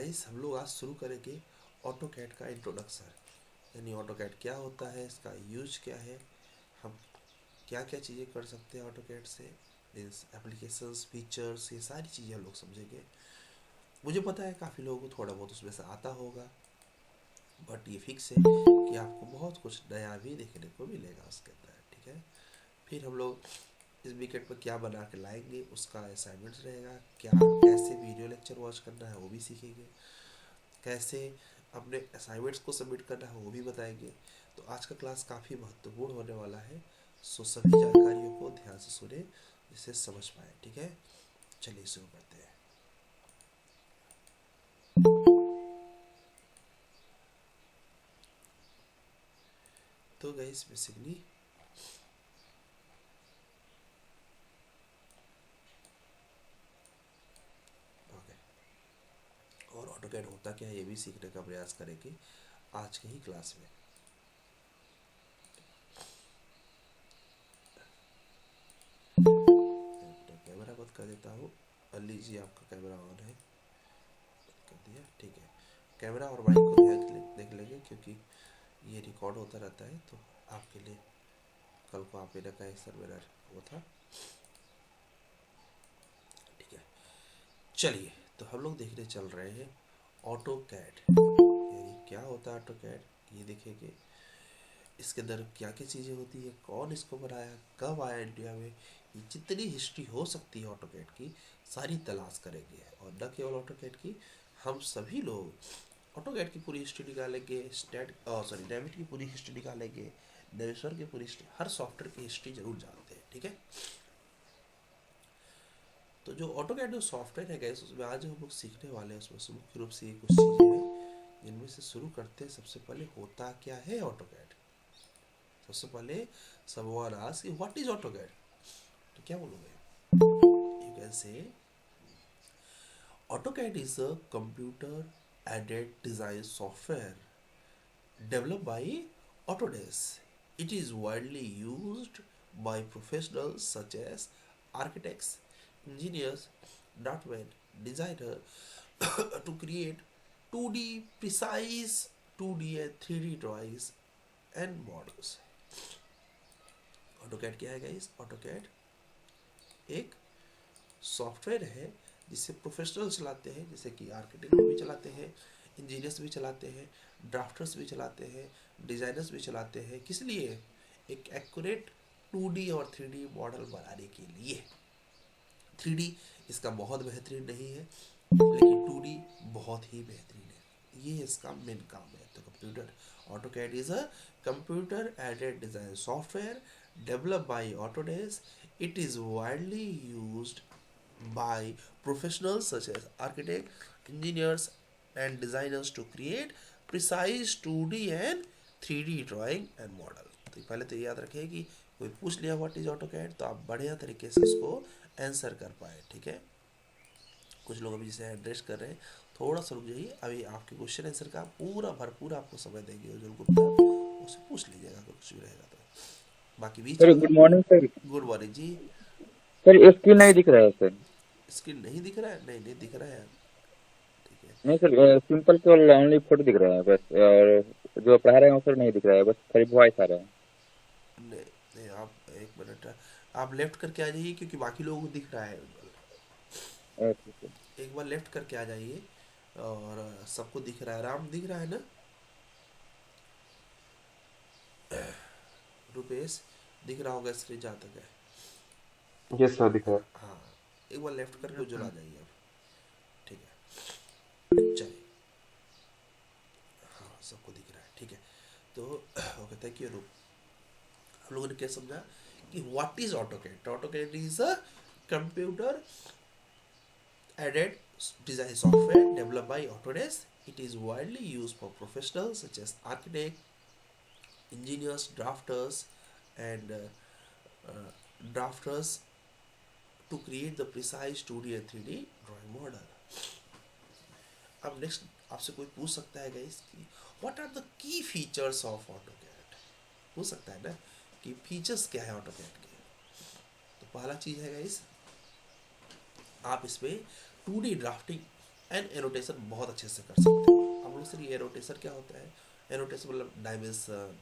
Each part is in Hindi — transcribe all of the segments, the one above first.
गाइस हम लोग आज शुरू करेंगे ऑटोकैड का इंट्रोडक्शन। यानी ऑटोकैड क्या होता है, इसका यूज क्या है, हम क्या क्या चीज़ें कर सकते हैं ऑटोकैड से, मीन्स एप्लीकेशंस, फीचर्स, ये सारी चीज़ें हम लोग समझेंगे। मुझे पता है काफ़ी लोगों को थोड़ा बहुत उसमें से आता होगा, बट ये फिक्स है कि आपको बहुत कुछ नया भी देखने को मिलेगा उसके अंदर। ठीक है, फिर हम लोग इस वीकेंड पर क्या बना के लाएंगे उसका असाइनमेंट्स रहेगा, क्या कैसे वीडियो लेक्चर वॉच करना है वो भी सीखेंगे, कैसे अपने असाइनमेंट्स को सबमिट करना है वो भी बताएंगे। तो आज का क्लास काफ़ी महत्वपूर्ण होने वाला है, सो सभी जानकारियों को ध्यान से सुने जिससे समझ पाए। ठीक है, चलिए शुरू करते हैं। तो गाइस बेसिकली ओके, और ऑटोकैड होता क्या है ये भी सीखने का प्रयास करेंगे आज के ही क्लास में। अपना कैमरा बंद कर देता हूँ। लीजिए, आपका कैमरा ऑन है, कर दिया। ठीक है, कैमरा और माइक को देख लेंगे क्योंकि ये रिकॉर्ड होता रहता है, तो आपके लिए कल को आप मेरा कहे सर मेरा वो था। ठीक है, चलिए तो हम लोग देखने चल रहे हैं ऑटो कैड। यानी क्या होता है ऑटो कैड ये देखेंगे, इसके अंदर क्या क्या चीज़ें होती है, कौन इसको बनाया, कब आया इंडिया में, ये जितनी हिस्ट्री हो सकती है ऑटो कैड की सारी तलाश करेंगे। और न केवल ऑटो कैड की, हम सभी लोग ऑटो कैड की पूरी हिस्ट्री निकालेंगे, डेविड की पूरी हिस्ट्री निकालेंगे, नेविसर की पूरी हिस्ट्री, हर सॉफ्टवेयर की हिस्ट्री जरूर जानते हैं। ठीक है, तो जो ऑटोकैड जो सॉफ्टवेयर है गैस, उसमें आज हम लोग सीखने वाले हैं, उसमें से मुख्य रूप से ये कुछ चीज़ें हैं जिनमें से शुरू करते हैं। सबसे पहले होता क्या है ऑटोकैड। सबसे पहले someone asks कि व्हाट इज ऑटोकैड, तो क्या बोलोगे? You can say AutoCAD is a computer aided design software developed by Autodesk. It is widely used by professionals such as architects, engineers, draftsmen, designers to create 2D precise 2D and 3D drawings and models. AutoCAD क्या है गाइस? AutoCAD एक सॉफ्टवेयर है जिसे प्रोफेशनल चलाते हैं, जैसे कि आर्किटेक्ट भी चलाते हैं, इंजीनियर्स भी चलाते हैं, ड्राफ्टर्स भी चलाते हैं, डिज़ाइनर्स भी चलाते हैं। किस लिए? एक एक्यूरेट 2D और 3D मॉडल बनाने के लिए। 3D इसका बहुत बेहतरीन नहीं है, लेकिन 2D बहुत ही बेहतरीन है, ये इसका मेन काम है। तो computer AutoCAD is a computer aided design software developed by Autodesk. It is widely used by professionals such as architects, engineers, and designers to create precise 2D and 3D drawing and model। तो पहले तो याद रखें कि कोई पूछ लिया व्हाट इज ऑटोकैड तो आप बढ़िया तरीके से उसको आंसर कर पाए। ठीक है, कुछ लोग अभी जैसे एड्रेस कर रहे हैं, थोड़ा सा रुक जाइए, अभी आपके क्वेश्चन आंसर का पूरा भरपूर आपको समय देंगे उज्जवल गुप्ता, उससे पूछ लीजिएगा अगर कुछ भी रहेगा तो। बाकी बीच सर में good morning sir. Good morning ji. Sir screen नहीं दिख रहा है सर। स्क्रीन नहीं दिख रहा है? नहीं नहीं दिख रहा है, ठीक है। नहीं सर, सिंपल केवल ओनली फोटो दिख रहा है बस, और जो पढ़ा रहे हैं वो सर नहीं दिख रहा है, बस खाली वॉइस आ रहा है। नहीं नहीं, आप एक मिनट, आप लेफ्ट करके आ जाइए क्योंकि बाकी लोगों को दिख रहा है। Okay sir. एक बार लेफ्ट करके आ जाइए और सबको दिख रहा है, राम दिख रहा है ना, रुपेश दिख रहा होगा स्क्रीन जहाँ तक है। यस सर दिख रहा है। हाँ, एक बार लेफ्ट करके उज्जवल आ जाइए अब। ठीक है, चलिए, हाँ सबको दिख रहा है, ठीक है। तो ओके, थैंक यू रूप। हम लोगों ने क्या समझा कि what is AutoCAD. AutoCAD is a computer added design software developed by Autodesk. It is widely used for professionals such as architects, engineers, drafters to create the precise 2D and 3D drawing model. अब नेक्स्ट आपसे कोई पूछ सकता है गाइस कि what are the key features of AutoCAD. पूछ सकता है ना कि फीचर्स क्या है ऑटोकैड के। तो पहला चीज है गाइस, आप इसमें 2D ड्राफ्टिंग एंड एनोटेशन बहुत अच्छे से कर सकते हो। अब लोग सर ये एनोटेशन क्या होता है? एनोटेशन मतलब डायमेंशन,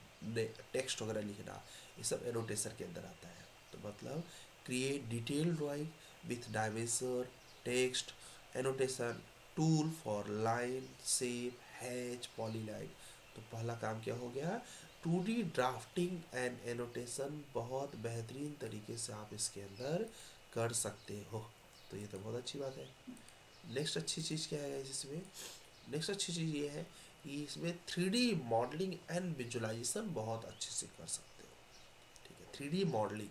टेक्स्ट वगैरह लिखना, ये सब एनोटेशन के अंदर आता है। तो मतलब create detail drawing with dimension, text, annotation, tool for line, shape, hatch, polyline. तो पहला काम क्या हो गया? 2D ड्राफ्टिंग एंड एनोटेशन बहुत बेहतरीन तरीके से आप इसके अंदर कर सकते हो। तो ये तो बहुत अच्छी बात है। नेक्स्ट अच्छी चीज़ क्या है इसमें? नेक्स्ट अच्छी चीज़ ये है कि इसमें 3D मॉडलिंग एंड विजुअलाइजेशन बहुत अच्छे से कर सकते हो। ठीक है, 3D modelling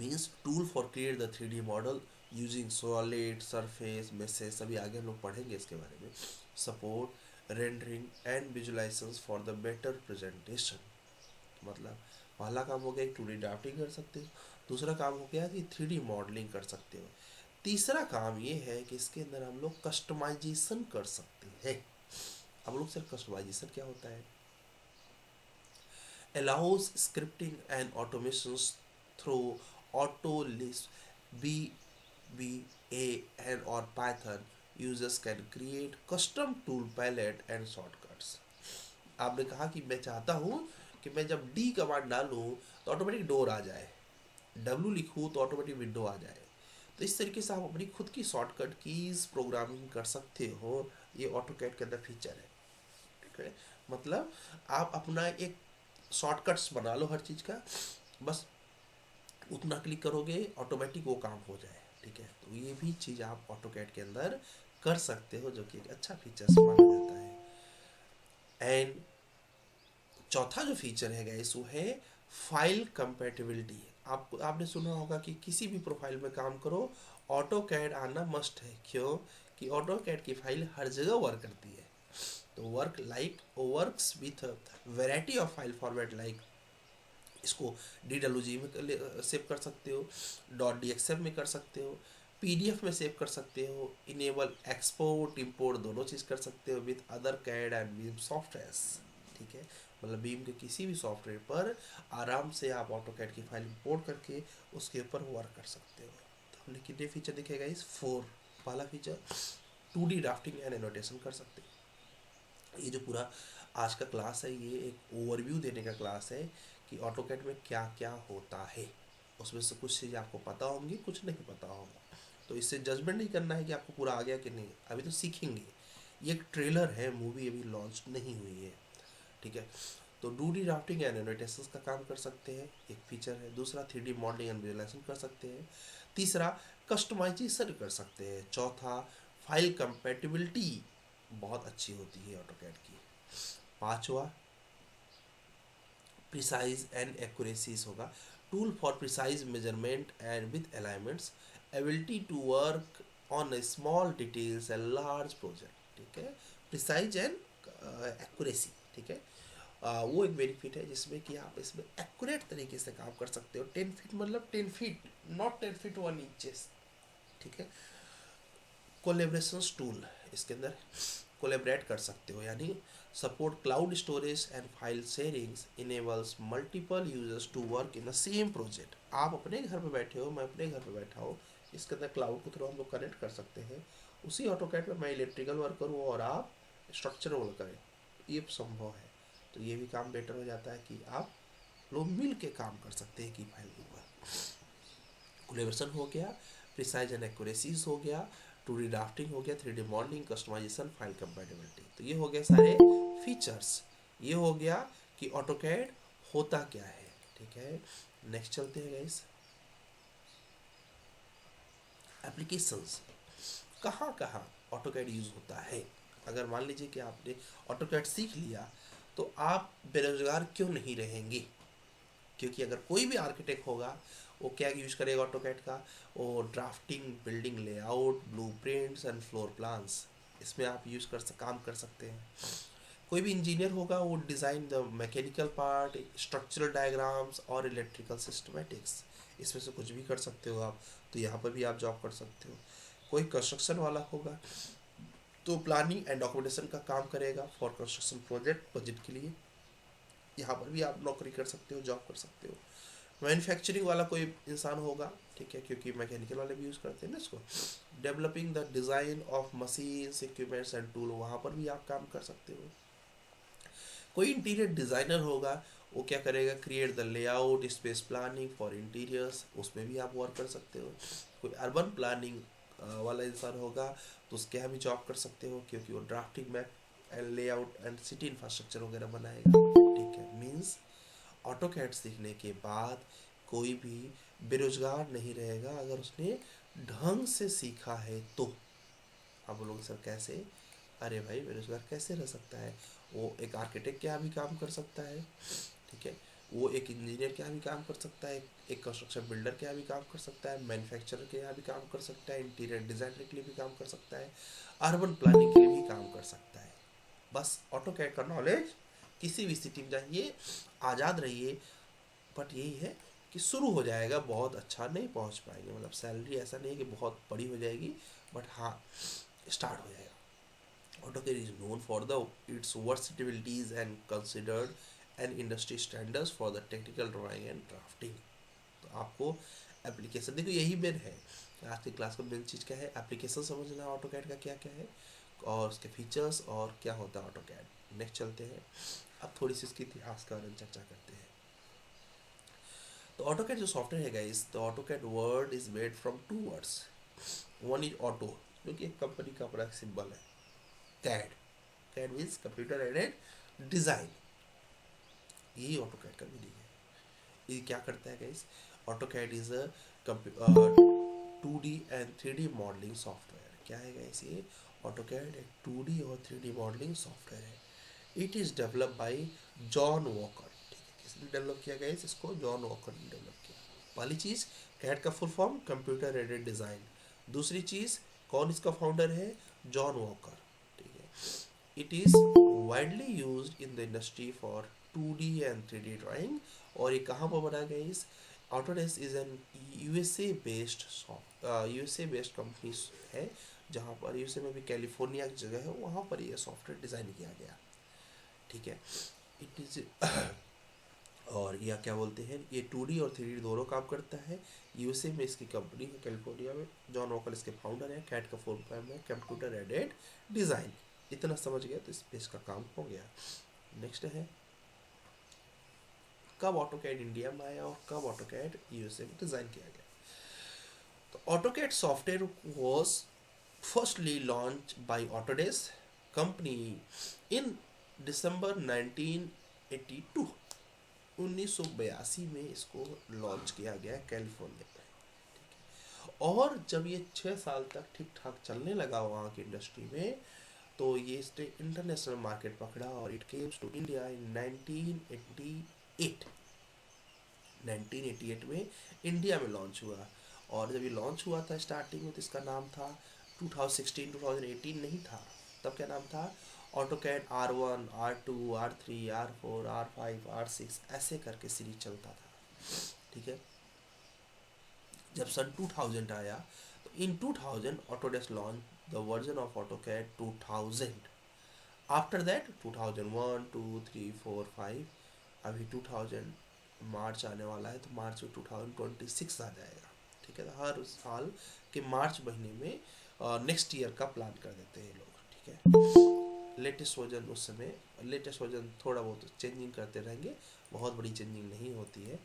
means tool for create the 3D model using solid, surface, mesh, सभी आगे हम लोग पढ़ेंगे इसके बारे में। Support rendering and visualisation for the better presentation. मतलब पहला काम हो गया 2D ड्राफ्टिंग कर सकते हो, दूसरा काम हो गया कि 3D मॉडलिंग कर सकते हो, तीसरा काम ये है कि इसके अंदर हम लोग कस्टमाइजेशन कर सकते हैं। अब लोग सर कस्टमाइजेशन क्या होता है? allows scripting and automations through AutoList, VBA and or Python. Users can create custom tool palette and shortcuts. आपने कहा कि मैं चाहता हूँ कि मैं जब D कमांड डालूँ तो ऑटोमेटिक डोर आ जाए, W लिखूँ तो ऑटोमेटिक विंडो आ जाए। तो इस तरीके से आप अपनी खुद की शॉर्टकट कीज प्रोग्रामिंग कर सकते हो। ये ऑटोकैड के अंदर फीचर है। ठीक है, मतलब आप अपना एक शॉर्टकट्स बना लो हर चीज़ का, बस उतना क्लिक करोगे ऑटोमेटिक वो काम हो जाए। ठीक है, तो ये भी चीज़ आप ऑटोकैड के अंदर कर सकते हो, जो कि एक अच्छा फीचर्स माना जाता है। एंड चौथा जो फीचर है गाइस वो है फाइल कंपैटिबिलिटी। आपने सुना होगा कि किसी भी प्रोफाइल में काम करो ऑटोकैड आना मस्ट है। क्यों? कि ऑटोकैड की फाइल हर जगह वर्क करती है। तो works with variety of file format, like इसको DWG में सेव कर सकते हो, .dxf में कर सकते हो, PDF में सेव कर सकते हो, इनेबल एक्सपोर्ट इंपोर्ट दोनों चीज़ कर सकते हो with other CAD and BIM softwares. ठीक है, मतलब बीम के किसी भी सॉफ्टवेयर पर आराम से आप ऑटोकैड की फाइल इंपोर्ट करके उसके ऊपर वर्क कर सकते हो। तो हमने कितने फीचर दिखेगा इस 4। पहला feature 2D drafting and annotation कर सकते हो। ये जो पूरा आज का क्लास है ये एक ओवरव्यू देने का क्लास है कि ऑटोकैड में क्या क्या होता है। उसमें से कुछ चीज़ आपको पता होंगी, कुछ नहीं पता होगा। तो इससे जजमेंट नहीं करना है कि आपको पूरा आ गया कि नहीं, अभी तो सीखेंगे। ये एक ट्रेलर है, मूवी अभी लॉन्च नहीं हुई है। ठीक है, तो 2D ड्राफ्टिंग एंड एनोटेशंस का काम कर सकते हैं, एक फीचर है। दूसरा 3D मॉडलिंग एंड विजुअलाइजेशन कर सकते हैं। तीसरा कस्टमाइजेशन कर सकते हैं। चौथा फाइल कंपैटिबिलिटी बहुत अच्छी होती है ऑटोकैड की। पांचवा प्रिसाइज एंड एक्यूरेसीज होगा, tool for precise measurement and with alignments, ability to work on a small details and large project. ठीक है, प्रिसाइज एंड एक्यूरेसी। ठीक है, वो एक बेनिफिट है जिसमें कि आप इसमें एक्यूरेट तरीके से काम कर सकते हो। 10 फीट मतलब 10 फीट, नॉट 10 फीट 1 इंचेस। ठीक है, कोलेब्रेशन टूल, इसके अंदर कोलेबरेट कर सकते हो, यानी support cloud storage and file sharings, enables multiple users to work in the same project. आप अपने घर पे बैठे हो, मैं अपने घर पे बैठा हूँ, इसके अंदर क्लाउड को थ्रू हम लोग कनेक्ट कर सकते हैं। उसी ऑटोकैड में मैं इलेक्ट्रिकल वर्क करूँ और आप स्ट्रक्चरल वर्क करें, ये संभव है। तो ये भी काम बेटर हो जाता है कि आप लोग मिल के काम कर सकते हैं कि फाइल के ऊपर। कोलेब्रेशन हो गया, प्रिसाइज एंड एक्यूरेसीज हो गया, 2D ड्राफ्टिंग हो गया, 3D modelling, customization, file compatibility. तो ये हो गए सारे फीचर्स। ये हो गया कि ऑटोकैड होता क्या है। ठीक है, नेक्स्ट चलते हैं गाइस। एप्लीकेशंस, कहाँ कहाँ ऑटोकैड यूज होता है। अगर मान लीजिए कि आपने ऑटोकैड सीख लिया तो आप बेरोजगार क्यों नहीं रहेंगे? क्योंकि अगर कोई भी आर्किटेक्ट होगा वो क्या यूज करेगा ऑटोकैड का? वो drafting, building layout, blueprints and floor plans, इसमें आप काम कर सकते हैं। कोई भी इंजीनियर होगा वो design the mechanical part, structural diagrams और इलेक्ट्रिकल सिस्टमेटिक्स, इसमें से कुछ भी कर सकते हो आप। तो यहाँ पर भी आप जॉब कर सकते हो। कोई कंस्ट्रक्शन वाला होगा तो प्लानिंग एंड डॉक्यूमेंटेशन का काम करेगा फॉर कंस्ट्रक्शन प्रोजेक्ट के लिए, यहाँ पर भी आप नौकरी कर सकते हो, जॉब कर सकते हो। मैन्युफैक्चरिंग वाला कोई इंसान होगा, ठीक है, क्योंकि मैकेनिकल वाले भी यूज़ करते हैं ना इसको। Developing the design of machines equipments and tool, वहाँ पर भी आप काम कर सकते हो। कोई इंटीरियर डिज़ाइनर होगा, वो क्या करेगा, create the layout space planning for interiors, उसमें भी आप वर्क कर सकते हो। कोई अर्बन प्लानिंग वाला इंसान होगा तो उसके यहाँ भी जॉब कर सकते हो, क्योंकि वो drafting map and layout and city infrastructure वगैरह बनाएगा, ठीक है। मीन्स ऑटोकैड सीखने के बाद कोई भी बेरोजगार नहीं रहेगा अगर उसने ढंग से सीखा है तो। आप बोलोगे सर कैसे? अरे भाई, बेरोजगार कैसे रह सकता है? वो एक आर्किटेक्ट के यहाँ भी काम कर सकता है, ठीक है, वो एक इंजीनियर के यहाँ भी काम कर सकता है, एक कंस्ट्रक्शन बिल्डर के यहाँ भी काम कर सकता है, मैन्युफैक्चरर के यहाँ भी काम कर सकता है, इंटीरियर डिजाइनर के लिए भी काम कर सकता है, अर्बन प्लानिंग के लिए भी काम कर सकता है। बस ऑटोकैड का नॉलेज किसी भी सिटी में जाइए, आज़ाद रहिए, बट यही है कि शुरू हो जाएगा, बहुत अच्छा नहीं पहुंच पाएंगे, मतलब सैलरी ऐसा नहीं है कि बहुत बड़ी हो जाएगी, बट हाँ स्टार्ट हो जाएगा। AutoCAD is known for its versatilities and considered an industry standards for the technical drawing and drafting। तो आपको एप्लीकेशन, देखो यही मेन है आज की क्लास का मेन चीज़ क्या है, एप्लीकेशन समझना ऑटोकैड का क्या क्या है और उसके फीचर्स और क्या होता है ऑटोकैड। नेक्स्ट चलते हैं, अब थोड़ी सी इसके इतिहास के बारे में चर्चा करते हैं। तो ऑटोकैड जो सॉफ्टवेयर है guys, the AutoCAD word is made from two words. One is auto, जो कि एक कंपनी का अपना सिंबल है। CAD, CAD means computer aided design, यही ऑटोकैड का मीनिंग है। ये क्या करता है guys, AutoCAD is a 2D and 3D modelling software. क्या है गाइस ये? ऑटोकैड एक 2D और 3D मॉडलिंग सॉफ्टवेयर है। It is develop by John Walker, ठीक है, किसने डेवलप किया गाइस इसको? जॉन वॉकर ने डेवलप किया। पहली चीज़, कैड का full form computer aided design. दूसरी चीज़, कौन इसका फाउंडर है? जॉन वॉकर, ठीक है। It is widely used in the industry for 2D and 3D drawing. और ये कहाँ पर बना गया? इस Autodesk is an USA based company है, जहाँ पर यूएसए में भी कैलिफोर्निया की जगह है, वहाँ पर ये सॉफ्टवेयर डिज़ाइन किया गया, ठीक है। इट इज़ और यह क्या बोलते हैं, ये 2D और 3D दोनों काम करता है। यूएसए में इसकी कंपनी है, कैलिफोर्निया में। जॉन वॉकर इसके फाउंडर है। कैड का फुल फॉर्म है कंप्यूटर एडेड डिज़ाइन। इतना समझ गया तो इस पे इसका काम हो गया। नेक्स्ट है, कब ऑटोकैड इंडिया में आया और कब ऑटोकैड यूएसए में डिज़ाइन किया गया? तो AutoCAD software was firstly launch by Autodesk company in December 1982। 1982 में इसको लॉन्च किया गया कैलिफोर्निया में। और जब ये 6 साल तक ठीक ठाक चलने लगा वहाँ की इंडस्ट्री में, तो ये इसने इंटरनेशनल मार्केट पकड़ा और it came to India in 1988। 1988 में इंडिया में लॉन्च हुआ। और जब ये लॉन्च हुआ था स्टार्टिंग में, तो इसका नाम था 2016 नहीं था, तब क्या नाम था? AutoCAD R1, R2, R3, R4, R5, R6 ऐसे करके सीरीज चलता था, ठीक है। जब सन 2000 आया, तो इन 2000 Autodesk launch the version of AutoCAD 2000। After that 2001, 2, 3, 4, 5, अभी 2000 मार्च आने वाला है, तो मार्च में 2026 आ जाएगा, ठीक है। तो हर साल के मार्च महीने में नेक्स्ट ईयर का प्लान कर देते हैं लोग, ठीक है। लेटेस्ट वर्जन उस समय, लेटेस्ट वर्जन थोड़ा बहुत चेंजिंग करते रहेंगे, बहुत बड़ी चेंजिंग नहीं होती है।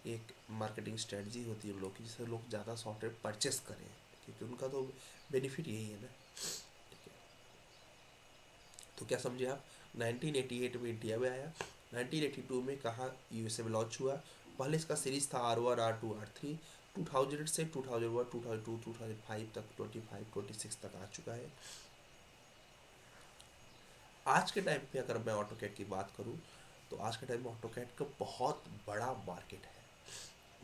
एक मार्केटिंग स्ट्रेटजी होती है उन लोग की, जिससे लोग ज़्यादा सॉफ्टवेयर परचेस करें, क्योंकि उनका तो बेनिफिट यही है ना, ठीक है। तो क्या समझे आप? 1988 में इंडिया में आया, 1982 में कहाँ यूएसए में लॉन्च हुआ। पहले इसका सीरीज था R1, R2, R3। 2000 से 2001, 2002, 2005 तक, 25, 26 तक आ चुका है। आज के टाइम पे अगर मैं ऑटोकैड की बात करूं, तो आज के टाइम में ऑटोकैड का बहुत बड़ा मार्केट है।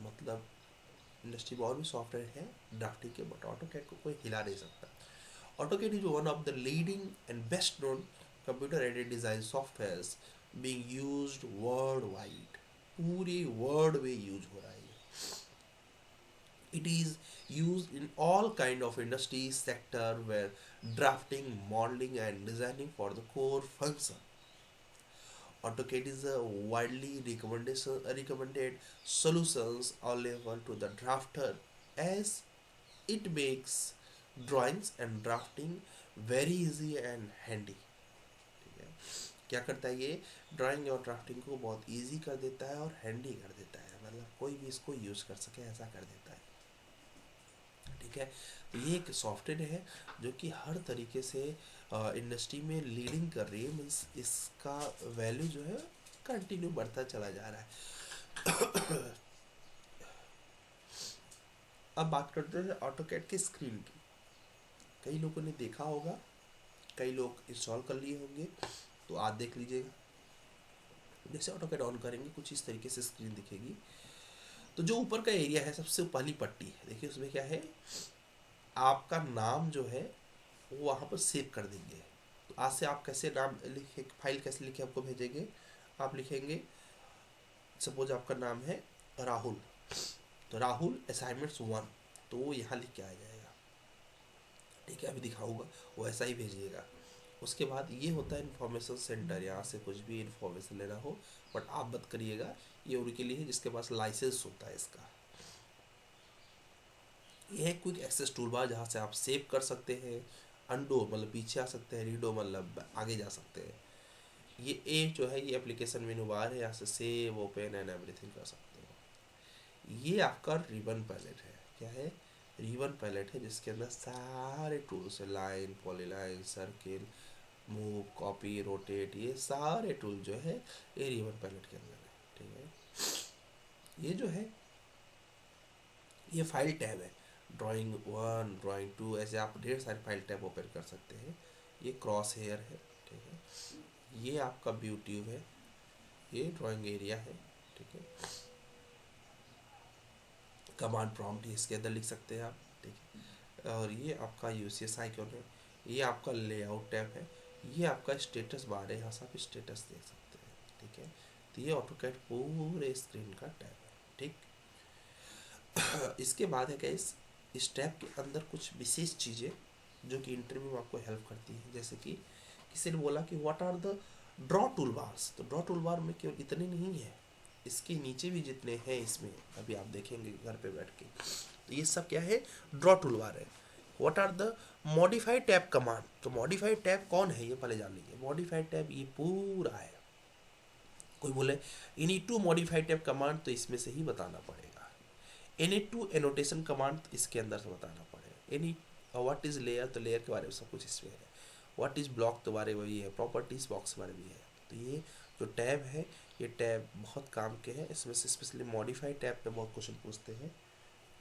मतलब इंडस्ट्री में और भी सॉफ्टवेयर है ड्राफ्टिंग के, बट ऑटोकैड को कोई हिला नहीं सकता। AutoCAD is one of the leading and best known computer aided design softwares being used worldwide। पूरे वर्ल्ड में यूज हो रहा है। It is used in all kind of industry sector where drafting, modeling and designing for the core function। AutoCAD is a widely recommended solutions available to the drafter as it makes drawings and drafting very easy and handy. ठीक है, क्या करता है ये, ड्राइंग और ड्राफ्टिंग को बहुत इजी कर देता है और हैंडी कर देता है, मतलब कोई भी इसको यूज कर सके ऐसा कर देता है। ठीक है, तो ये एक सॉफ्टवेयर है जो कि हर तरीके से इंडस्ट्री में लीडिंग कर रही है, मीन्स इसका वैल्यू जो है कंटिन्यू बढ़ता चला जा रहा है। अब बात करते हैं AutoCAD के स्क्रीन की। कई लोगों ने देखा होगा, कई लोग इंस्टॉल कर लिए होंगे, तो आज देख लीजिएगा। जैसे AutoCAD ऑन करेंगे कुछ इस तरीके से स्क्रीन दिखेगी। तो जो ऊपर का एरिया है, सबसे पहली पट्टी है, देखिए उसमें क्या है, आपका नाम जो है वो वहाँ पर सेव कर देंगे। तो आज से आप कैसे नाम लिखे, फाइल कैसे लिखे आपको भेजेंगे, आप लिखेंगे सपोज आपका नाम है राहुल, तो राहुल असाइनमेंट्स 1, तो वो यहाँ लिख के आ जाएगा। ठीक है, अभी दिखाऊंगा, वो ऐसा ही भेजिएगा। उसके बाद ये होता है इन्फॉर्मेशन सेंटर, यहाँ से कुछ भी इन्फॉर्मेशन लेना हो, बट आप मत करिएगा, ये उनके लिए है जिसके पास लाइसेंस होता है इसका। ये है क्विक एक्सेस टूल बार, जहाँ से आप सेव कर सकते हैं, अंडो मतलब पीछे आ सकते हैं, रीडो मतलब आगे जा सकते हैं। ये ए जो है ये एप्लीकेशन मेनू बार है, यहाँ से सेव, ओपन एंड एवरीथिंग कर सकते हो। ये आपका रिबन पैलेट है, क्या है, रिबन पैलेट है, जिसके अंदर सारे टूल्स है, line, polyline, circle, move, copy, rotate, ये सारे टूल जो है ये रिबन पैलेट के अंदर है। ठीक है, ये जो है ये फाइल टैब है, ड्राइंग 1, ड्राइंग 2, ऐसे आप ढेर सारे फाइल टैब ओपन कर सकते हैं। ये क्रॉस हेयर है। ठीक है, ये आपका व्यू ट्यूब है, ये ड्राइंग एरिया है। ठीक है, कमांड प्रॉम्प्ट इसके अंदर लिख सकते हैं आप। ठीक है, और ये आपका यूसीएस आइकॉन है, ये आपका लेआउट टैब है, ये आपका स्टेटस बार है, यहाँ से आप स्टेटस देख सकते हैं। ठीक है, तो ये AutoCAD पूरे स्क्रीन का टैब है। ठीक, इसके बाद है गाइस, इस टैब के अंदर कुछ विशेष चीज़ें जो कि इंटरव्यू में आपको हेल्प करती है। जैसे कि किसी ने बोला कि what are the draw tool bars, तो ड्रॉ टूल बार में केवल इतने नहीं है, इसके नीचे भी जितने हैं इसमें, अभी आप देखेंगे घर पे बैठ के, तो ये सब क्या है, ड्रॉ टूल बार है। What are the modified tab command, तो मॉडिफाइड टैब कौन है ये पहले जान लीजिए। मॉडिफाइड टैब ये पूरा है। कोई बोले you need to modified tab command, तो इसमें से ही बताना पड़ेगा। NA2 एनोटेशन कमांड, तो इसके अंदर से बताना पड़ेगा। एनी व्हाट इज लेयर, तो लेयर के बारे में सब कुछ इसमें है। व्हाट इज ब्लॉक, तो बारे में भी है। प्रॉपर्टीज बॉक्स के बारे में भी है। तो ये जो टैब है, ये टैब बहुत काम के हैं। इसमें से स्पेशली मॉडिफाइड टैब पे बहुत क्वेश्चन पूछते हैं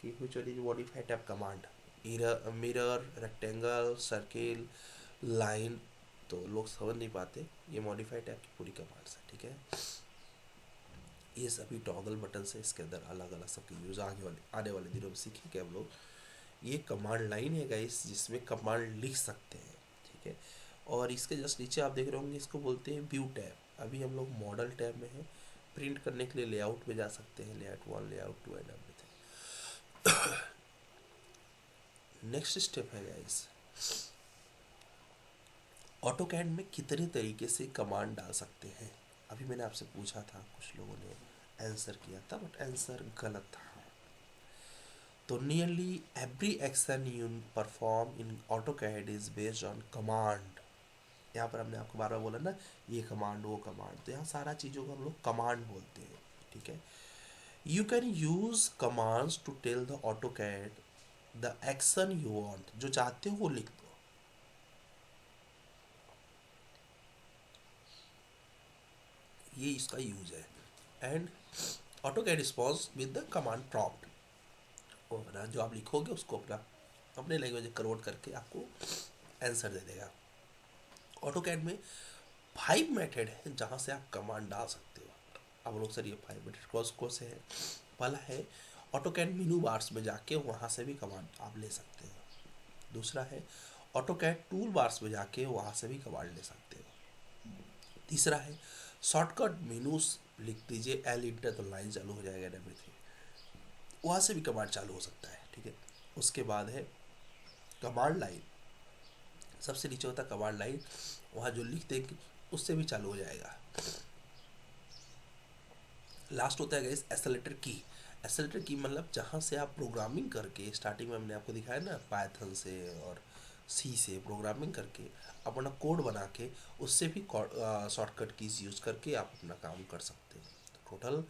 कि which is modified tab command, mirror, rectangle, circle, line, तो लोग समझ नहीं पाते, ये मॉडिफाइड टैब की पूरी कमांड्स है। ठीक है, ये सभी टॉगल बटन से इसके अंदर अलग अलग सबके यूज़ आने वाले दिनों में सीखेंगे हम लोग। ये कमांड लाइन है गाइस, जिसमें कमांड लिख सकते हैं। ठीक है, और इसके जस्ट नीचे आप देख रहे होंगे, इसको बोलते हैं व्यू टैब। अभी हम लोग मॉडल टैब में हैं। प्रिंट करने के लिए लेआउट में जा सकते हैं, layout 1, layout 2 and everything. Next step है गाइस, AutoCAD में कितने तरीके से कमांड डाल सकते हैं। अभी मैंने आपसे पूछा था, कुछ लोगों ने आंसर किया था, बट आंसर गलत था। तो nearly every action you perform in AutoCAD is based on command. यहाँ पर हमने आपको बार बार बोला ना, ये कमांड, वो कमांड, तो यहाँ सारा चीज़ों को हम लोग कमांड बोलते हैं। ठीक है, you can use commands to tell the AutoCAD the action you want, जो चाहते हो वो लिख दो। ये इसका यूज है। And AutoCAD response with the command prompt, वो अपना जो आप लिखोगे उसको अपने लैंग्वेज में कन्वर्ट करके आपको आंसर दे देगा। AutoCAD में 5 मेथड है जहाँ से आप कमांड डाल सकते हो। अब लोग सर ये 5 मेथड कौन से हैं। पहला है AutoCAD मेनू बार्स में जाके वहाँ से भी कमांड आप ले सकते हो। दूसरा है AutoCAD टूल बार्स में जाके वहाँ से भी कमांड ले सकते हो। तीसरा है शॉर्टकट मेनूज लिख दीजिए, एल इंटर, तो लाइन चालू हो जाएगा एवरीथिंग, वहाँ से भी कमांड चालू हो सकता है। ठीक है, उसके बाद है कमांड लाइन, सबसे नीचे होता है कमांड लाइन, वहाँ जो लिख देंगे उससे भी चालू हो जाएगा। लास्ट होता है गाइस एक्सेलेरेटर की। एक्सेलेरेटर की मतलब जहाँ से आप प्रोग्रामिंग करके, स्टार्टिंग में हमने आपको दिखाया ना पाइथन से और सी से प्रोग्रामिंग करके अपना कोड बना के उससे भी शॉर्टकट कीज यूज़ करके आप अपना काम कर सकते हैं। तो टोटल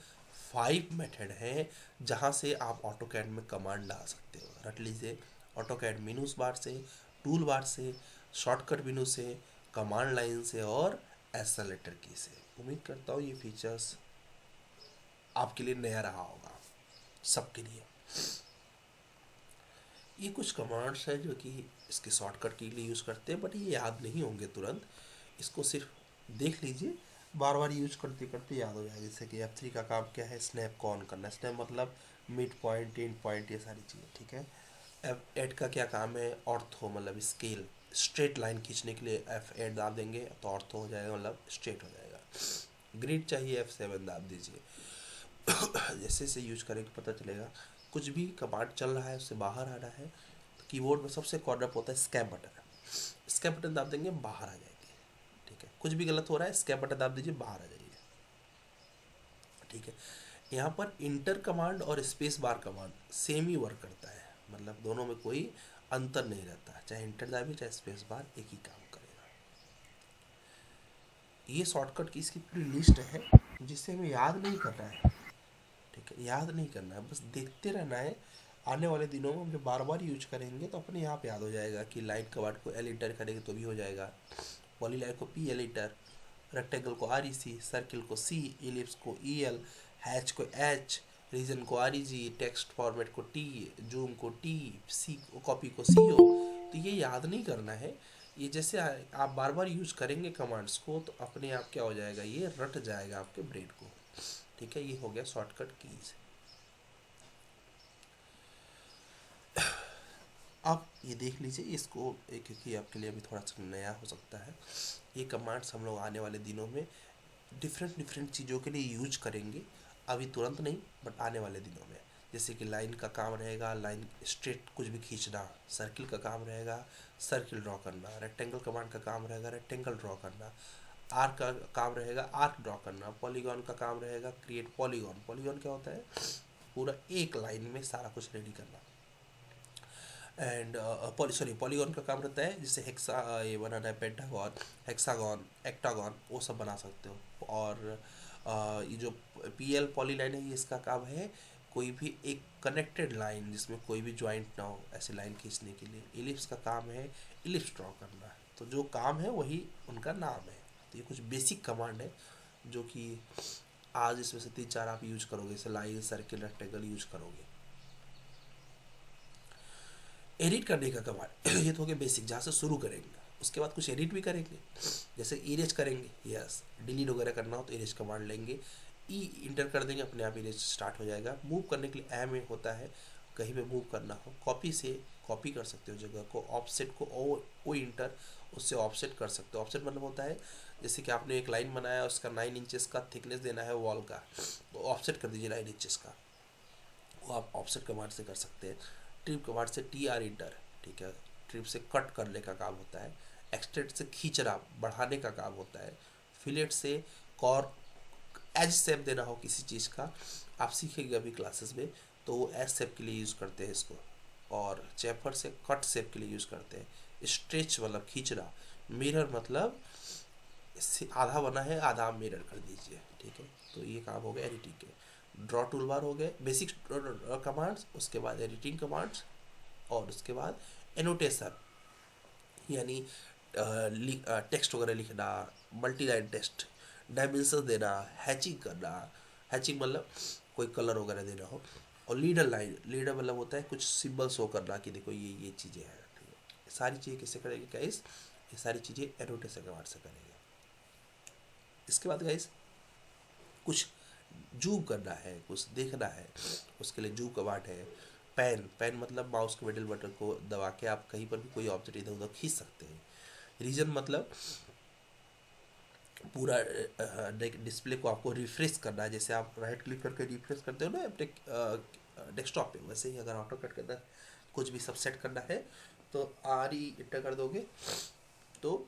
5 मेथड हैं जहाँ से आप ऑटो कैड में कमांड डाल सकते हो। रट लीजिए, ऑटो कैड मेनूज बार से, टूल बार से, शॉर्टकट मेनू से, कमांड लाइन से और एक्सेलेरेटर की से। उम्मीद करता हूँ ये फीचर्स आपके लिए नया रहा होगा, सबके लिए। ये कुछ कमांड्स है जो कि इसके शॉर्टकट के लिए यूज़ करते हैं, बट ये याद नहीं होंगे तुरंत। इसको सिर्फ देख लीजिए, बार बार यूज करते करते याद हो जाएगा। जैसे कि F3 का काम क्या है, स्नैप को ऑन करना। स्नैप मतलब मिड पॉइंट, एंड पॉइंट, ये सारी चीज़ें, ठीक है। F8 का क्या काम है, ऑर्थो मतलब स्केल, स्ट्रेट लाइन खींचने के लिए F8 दाब देंगे तो ऑर्थो हो जाएगा, मतलब स्ट्रेट हो जाएगा। ग्रिड चाहिए, F7 दाब दीजिए। जैसे से यूज करेंगे पता चलेगा। कुछ भी कमांड चल रहा है उससे बाहर आ रहा है तो कीबोर्ड में सबसे कॉर्नर पर होता है स्कैप बटन। स्कैप बटन दाब देंगे, बाहर आ जाएंगे, ठीक है। कुछ भी गलत हो रहा है, स्कैप बटन दाब दीजिए, बाहर आ जाइए, ठीक है। यहाँ पर इंटर कमांड और स्पेस बार कमांड सेम ही वर्क करता है, मतलब दोनों में कोई अंतर नहीं रहता, चाहे इंटर दाबिए चाहे स्पेस बार, एक ही काम करेगा। ये शॉर्टकट की इसकी पूरी लिस्ट है जिसे हमें याद नहीं करना है, ठीक है। याद नहीं करना है, बस देखते रहना है। आने वाले दिनों में हम जब बार बार यूज करेंगे तो अपने आप याद हो जाएगा कि लाइन कमांड को एल इंटर करेंगे तो भी हो जाएगा, पॉलीलाइन को पी एल इंटर, रेक्टेंगल को आर ई सी, सर्किल को सी, इलिप्स को ई एल, हैच को एच, रीजन को आर ई जी, टेक्स्ट फॉर्मेट को टी, जूम को टी, सी कॉपी को सी ओ। तो ये याद नहीं करना है। ये जैसे आप बार बार यूज करेंगे कमांड्स को तो अपने आप क्या हो जाएगा, ये रट जाएगा आपके ब्रेन को, ठीक है। ये हो गया शॉर्टकट कीज। अब ये देख लीजिए इसको, क्योंकि आपके लिए अभी थोड़ा सा नया हो सकता है। ये कमांड्स हम लोग आने वाले दिनों में डिफरेंट डिफरेंट चीज़ों के लिए यूज करेंगे, अभी तुरंत नहीं बट आने वाले दिनों में। जैसे कि लाइन का काम रहेगा, लाइन स्ट्रेट कुछ भी खींचना। सर्किल का काम रहेगा, सर्किल ड्रॉ करना। रेक्टेंगल कमांड का काम रहेगा, रेक्टेंगल ड्रॉ करना। आर्क का काम रहेगा, आर्क ड्रॉ करना। पॉलीगॉन का काम रहेगा, क्रिएट पॉलीगॉन। पॉलीगॉन क्या होता है, पूरा एक लाइन में सारा कुछ रेडी करना। एंड पॉलीगॉन का काम रहता है जिससे हेक्सा ये बनाना है, पेंटागॉन, हेक्सागॉन, एक्टागॉन, वो सब बना सकते हो। और ये जो पी एल पॉलीलाइन है, ये इसका काम है कोई भी एक कनेक्टेड लाइन जिसमें कोई भी ज्वाइंट ना हो, ऐसे लाइन खींचने के लिए। इलिप्स का काम है इलिप्स ड्रॉ करना। तो जो काम है वही उनका नाम है। तो ये कुछ बेसिक कमांड है जो कि आज इसमें से 3-4 आप यूज करोगे, जैसे लाइन, सर्किल, रेक्टेंगल यूज करोगे। एडिट करने का कमांड ये तो हो गया बेसिक, जहाँ से शुरू करेंगे। उसके बाद कुछ एडिट भी करेंगे, जैसे इरेज करेंगे, यस, डिलीट वगैरह करना हो तो इरेज कमांड लेंगे, ई इंटर कर देंगे, अपने आप इरेज स्टार्ट हो जाएगा। मूव करने के लिए एम होता है, कहीं पे मूव करना हो। कॉपी से कॉपी कर सकते हो जगह को। ऑफसेट को ओ इंटर, उससे ऑफसेट कर सकते हो। ऑफसेट मतलब होता है जैसे कि आपने एक लाइन बनाया, उसका 9 इंचेस का थिकनेस देना है वॉल का, तो ऑफसेट कर दीजिए 9 इंचेस का, वो आप ऑफसेट कमांड से कर सकते हैं। ट्रिप कमांड से टी आर इंटर, ठीक है, ट्रिप से कट करने का काम होता है। एक्सटेंड से खींचना, बढ़ाने का काम होता है। फिलेट से कॉर एज शेप देना हो किसी चीज़ का, आप सीखेंगे अभी क्लासेस में, तो वो एज शेप के लिए यूज़ करते हैं इसको। और चैफर से कट शेप के लिए यूज़ करते हैं। स्ट्रेच मतलब खींचना। मिरर मतलब इससे आधा बना है, आधा आप मिरर कर दीजिए, ठीक है। तो ये काम हो गया एडिटिंग के। ड्रॉ टूल बार हो गए बेसिक कमांड्स, उसके बाद एडिटिंग कमांड्स, और उसके बाद एनोटेशन, यानी टेक्स्ट वगैरह लिखना, मल्टी लाइन टेक्स्ट, डायमेंशन देना, हैचिंग करना। हैचिंग मतलब कोई कलर वगैरह देना हो। और लीडर लाइन, लीडर मतलब होता है कुछ सिंबल शो करना कि देखो ये चीज़ें हैं, ठीक है। सारी चीज़ें कैसे करेंगे गाइस, ये सारी चीज़ें एनोटेशन कमांड से करेंगे। इसके बाद गाइस कुछ जूम करना है, कुछ देखना है, उसके लिए जूम कमांड है। पेन, पेन मतलब माउस के मिडिल बटन को दबा के आप कहीं पर भी कोई ऑब्जेक्ट इधर उधर खींच सकते हैं। रीजन मतलब पूरा डिस्प्ले को आपको रिफ्रेश करना है। जैसे आप राइट क्लिक करके रिफ्रेश करते हो ना अपने डेस्कटॉप पे, वैसे ही अगर ऑटो कट के अंदर कुछ भी सब सेट करना है तो आर ई इंटर कर दोगे तो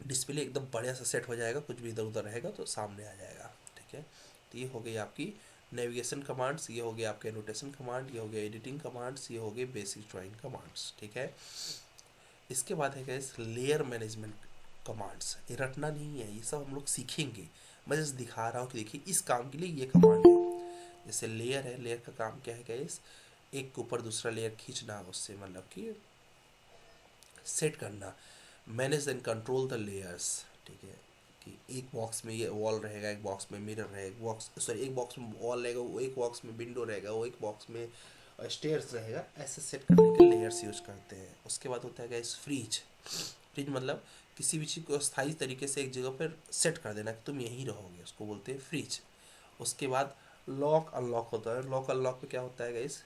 डिस्प्ले एकदम बढ़िया सा सेट हो जाएगा। कुछ भी इधर उधर रहेगा तो सामने आ जाएगा, ठीक है। तो ये हो गई आपकी नेविगेशन कमांड्स, ये हो गया आपके एनोटेशन कमांड, ये हो गया एडिटिंग कमांड्स, ये हो गए बेसिक ड्राइंग कमांड्स, ठीक है। इसके बाद है गाइस लेयर मैनेजमेंट कमांड्स। ये रटना नहीं है, ये सब हम लोग सीखेंगे। मैं जस्ट दिखा रहा हूँ कि देखिए इस काम के लिए ये कमांड है। जैसे लेयर है, लेयर का काम क्या है गाइस, एक के ऊपर दूसरा लेयर खींचना, उससे मतलब कि सेट करना, manage and control the layers, ठीक है। कि एक बॉक्स में ये वॉल रहेगा, एक बॉक्स में मिरर रहेगा, एक बॉक्स सॉरी एक बॉक्स में वॉल रहेगा, वो एक बॉक्स में विंडो रहेगा, वो एक बॉक्स में स्टेयर्स रहेगा, ऐसे सेट करने के लेयर्स यूज करते हैं। उसके बाद होता है गाइस फ्रीज। फ्रीज मतलब किसी भी चीज़ को स्थायी तरीके से एक जगह पर सेट कर देना कि तुम यहीं रहोगे, उसको बोलते हैं फ्रीज। उसके बाद लॉक अनलॉक होता है। लॉक अनलॉक में क्या होता है गाइस,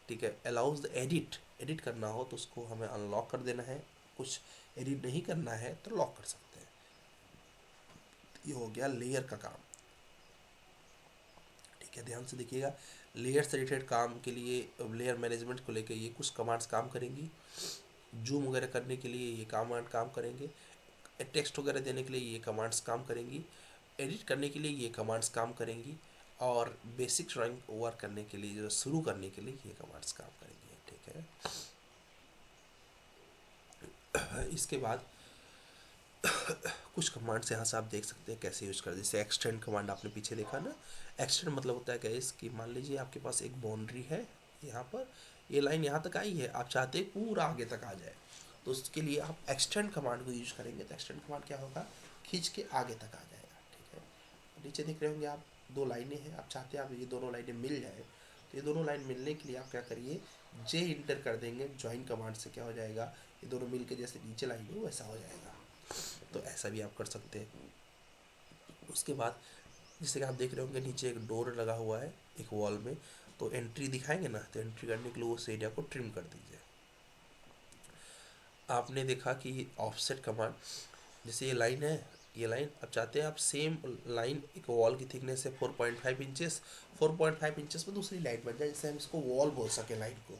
ठीक है, अलाउज द एडिट, एडिट करना हो तो उसको हमें अनलॉक कर देना है, कुछ एडिट नहीं करना है तो लॉक कर सकते हैं। ये हो गया लेयर का काम, ठीक है। ध्यान से देखिएगा, लेयर से रिलेटेड काम के लिए, लेयर मैनेजमेंट को लेकर ये कुछ कमांड्स काम करेंगी। जूम वगैरह करने के लिए ये कमांड काम करेंगे। टेक्स्ट वगैरह देने के लिए ये कमांड्स काम करेंगी। एडिट करने के लिए ये कमांड्स काम करेंगी। और बेसिक ड्राइंग वर्क करने के लिए, जो शुरू करने के लिए ये कमांड्स काम करेंगे, ठीक है। इसके बाद कुछ कमांड्स यहाँ से आप देख सकते हैं कैसे यूज कर, जैसे एक्सटेंड कमांड आपने पीछे देखा ना। एक्सटेंड मतलब होता है गाइस कि मान लीजिए आपके पास एक बाउंड्री है, यहाँ पर ये लाइन यहाँ तक आई है, आप चाहते हैं पूरा आगे तक आ जाए, तो उसके लिए आप एक्सटेंड कमांड को यूज करेंगे। तो एक्सटेंड कमांड क्या होगा, खींच के आगे तक आ जाएगा, ठीक है। नीचे देख रहे होंगे आप, दो लाइनें हैं, आप चाहते हैं आप ये दोनों लाइनें मिल जाए, तो ये दोनों लाइन मिलने के लिए आप क्या करिए, जे इंटर कर देंगे ज्वाइन कमांड से। क्या हो जाएगा, ये दोनों मिल के जैसे नीचे लाइन हो वैसा हो जाएगा। तो ऐसा भी आप कर सकते हैं। उसके बाद जैसे कि आप देख रहे होंगे नीचे एक डोर लगा हुआ है एक वॉल में, तो एंट्री दिखाएंगे ना, तो एंट्री करने के लिए उस एरिया को ट्रिम कर दीजिए। आपने देखा कि ऑफसेट कमांड, जैसे ये लाइन है, ये लाइन आप चाहते हैं आप सेम लाइन एक वॉल की थिकनेस है 4.5 इंचेस, 4.5 इंचेस में दूसरी लाइन बन जाए, जैसे हम इसको वॉल बोल सके लाइन को।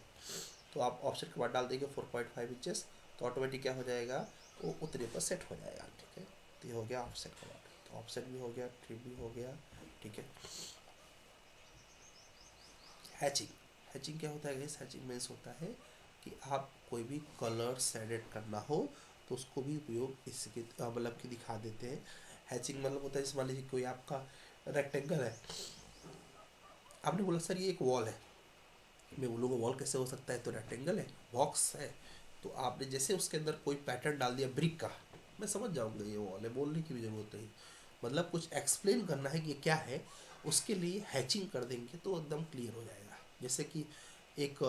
तो आप ऑफसेट कमांड डाल देंगे 4.5 इंचेस, तो ऑटोमेटिक क्या हो जाएगा, वो उतने पर सेट हो जाएगा, ठीक है। तो ये हो गया ऑफसेट कमांड। तो ऑफसेट भी हो गया, ट्रिम भी हो गया, ठीक है। हैचिंग, हैचिंग क्या होता है गाइस, हैचिंग मीन्स होता है कि आप कोई भी कलर सेलेक्ट करना हो तो उसको भी उपयोग इसके मतलब कि दिखा देते हैं। हैचिंग मतलब होता है, जैसे मान लीजिए कोई आपका रेक्टेंगल है, आपने बोला सर ये एक वॉल है, मैं बोलूँगा वॉल कैसे हो सकता है, तो रेक्टेंगल है, बॉक्स है, तो आपने जैसे उसके अंदर कोई पैटर्न डाल दिया ब्रिक का, मैं समझ जाऊँगा ये वॉल है, बोलने की भी ज़रूरत नहीं। मतलब कुछ एक्सप्लेन करना है कि ये क्या है, उसके लिए हैचिंग कर देंगे तो एकदम क्लियर हो जाएगा। जैसे कि एक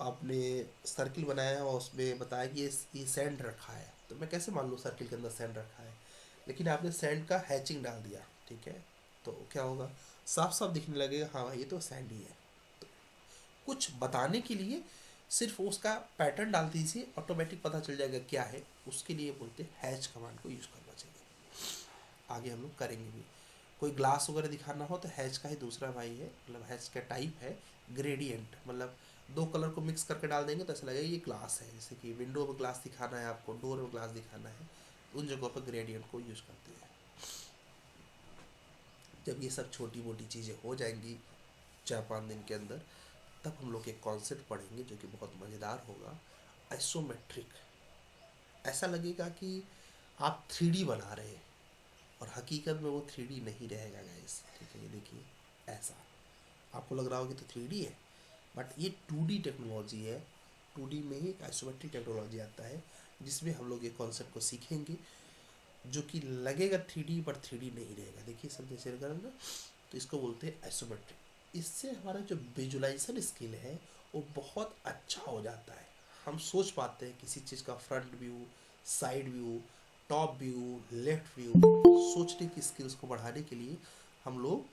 आपने सर्किल बनाया और उसमें बताया कि ये सैंड रखा है, तो मैं कैसे मान लूँ सर्किल के अंदर सैंड रखा है, लेकिन आपने सैंड का हैचिंग डाल दिया, ठीक है, तो क्या होगा, साफ साफ दिखने लगेगा हाँ भाई ये तो सैंड ही है। तो कुछ बताने के लिए सिर्फ उसका पैटर्न डाल दीजिए, ऑटोमेटिक पता चल जाएगा क्या है। उसके लिए बोलते हैं हैच कमांड को यूज़ करना चाहिए। आगे हम लोग करेंगे भी। कोई ग्लास वगैरह दिखाना हो तो हैच का ही दूसरा भाई है, मतलब हैच का टाइप है ग्रेडियंट, मतलब दो कलर को मिक्स करके डाल देंगे तो ऐसा लगेगा ये ग्लास है। जैसे कि विंडो में ग्लास दिखाना है आपको, डोर में ग्लास दिखाना है, उन जगहों पर ग्रेडियंट को यूज़ करते हैं। जब ये सब छोटी मोटी चीज़ें हो जाएंगी 4-5 दिन के अंदर, तब हम लोग एक कॉन्सेप्ट पढ़ेंगे जो कि बहुत मज़ेदार होगा, आइसोमेट्रिक। ऐसा लगेगा कि आप 3D बना रहे हैं और हकीकत में वो 3D नहीं रहेगा गाइस, ठीक है। ये देखिए ऐसा आपको लग रहा होगा कि तो 3D है, बट ये 2D टेक्नोलॉजी है। 2D में ही एक आइसोमेट्रिक टेक्नोलॉजी आता है, जिसमें हम लोग ये कॉन्सेप्ट को सीखेंगे, जो कि लगेगा 3D पर 3D नहीं रहेगा। देखिए सब जैसे ना, तो इसको बोलते हैं आइसोमेट्रिक। इससे हमारा जो विजुलाइजेशन स्किल है वो बहुत अच्छा हो जाता है। हम सोच पाते हैं किसी चीज़ का front view, side view, top view, left view. सोचने की स्किल्स को बढ़ाने के लिए हम लोग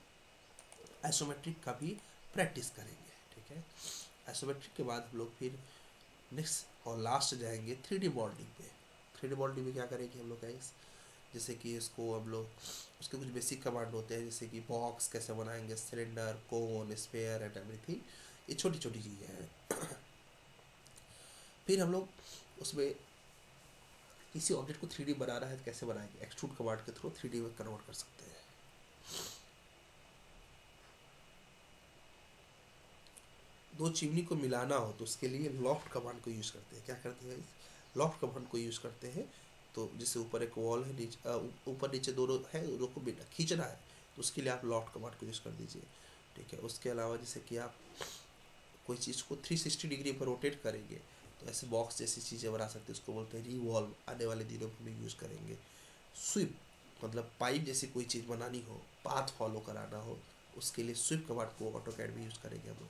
आइसोमेट्रिक का भी प्रैक्टिस करेंगे, ठीक है। आइसोमेट्रिक के बाद हम लोग फिर नेक्स्ट और लास्ट जाएंगे 3D मॉडलिंग पे। 3D मॉडलिंग में क्या करेंगे हम लोग गाइस, जैसे कि इसको हम लोग, उसके कुछ बेसिक कमांड होते हैं, जैसे कि बॉक्स कैसे बनाएंगे, cylinder, cone, sphere and everything, ये छोटी छोटी चीज़ें हैं। फिर हम लोग उसमें किसी ऑब्जेक्ट को 3D बनाना है तो कैसे बनाएंगे, एक्सट्रूड कमांड के थ्रू 3D में कन्वर्ट कर सकते हैं। दो चिमनी को मिलाना हो तो उसके लिए लॉफ्ट कमांड को यूज़ करते हैं। क्या करते हैं? लॉफ्ट कमांड को यूज़ करते हैं। तो जैसे ऊपर एक वॉल है, नीचे ऊपर नीचे दोनों है, दोनों को खींचना है तो उसके लिए आप लॉफ्ट कमांड को यूज़ कर दीजिए। ठीक है। उसके अलावा जैसे कि आप कोई चीज़ को 360 डिग्री पर रोटेट करेंगे तो ऐसे बॉक्स जैसी चीज़ें बना सकते हैं, उसको बोलते हैं रिवॉल्व। आने वाले दिनों में भी यूज़ करेंगे। स्विप मतलब पाइप जैसी कोई चीज़ बनानी हो, पाथ फॉलो कराना हो, उसके लिए स्विप कमांड को ऑटोकैड में यूज़ करेंगे हम लोग।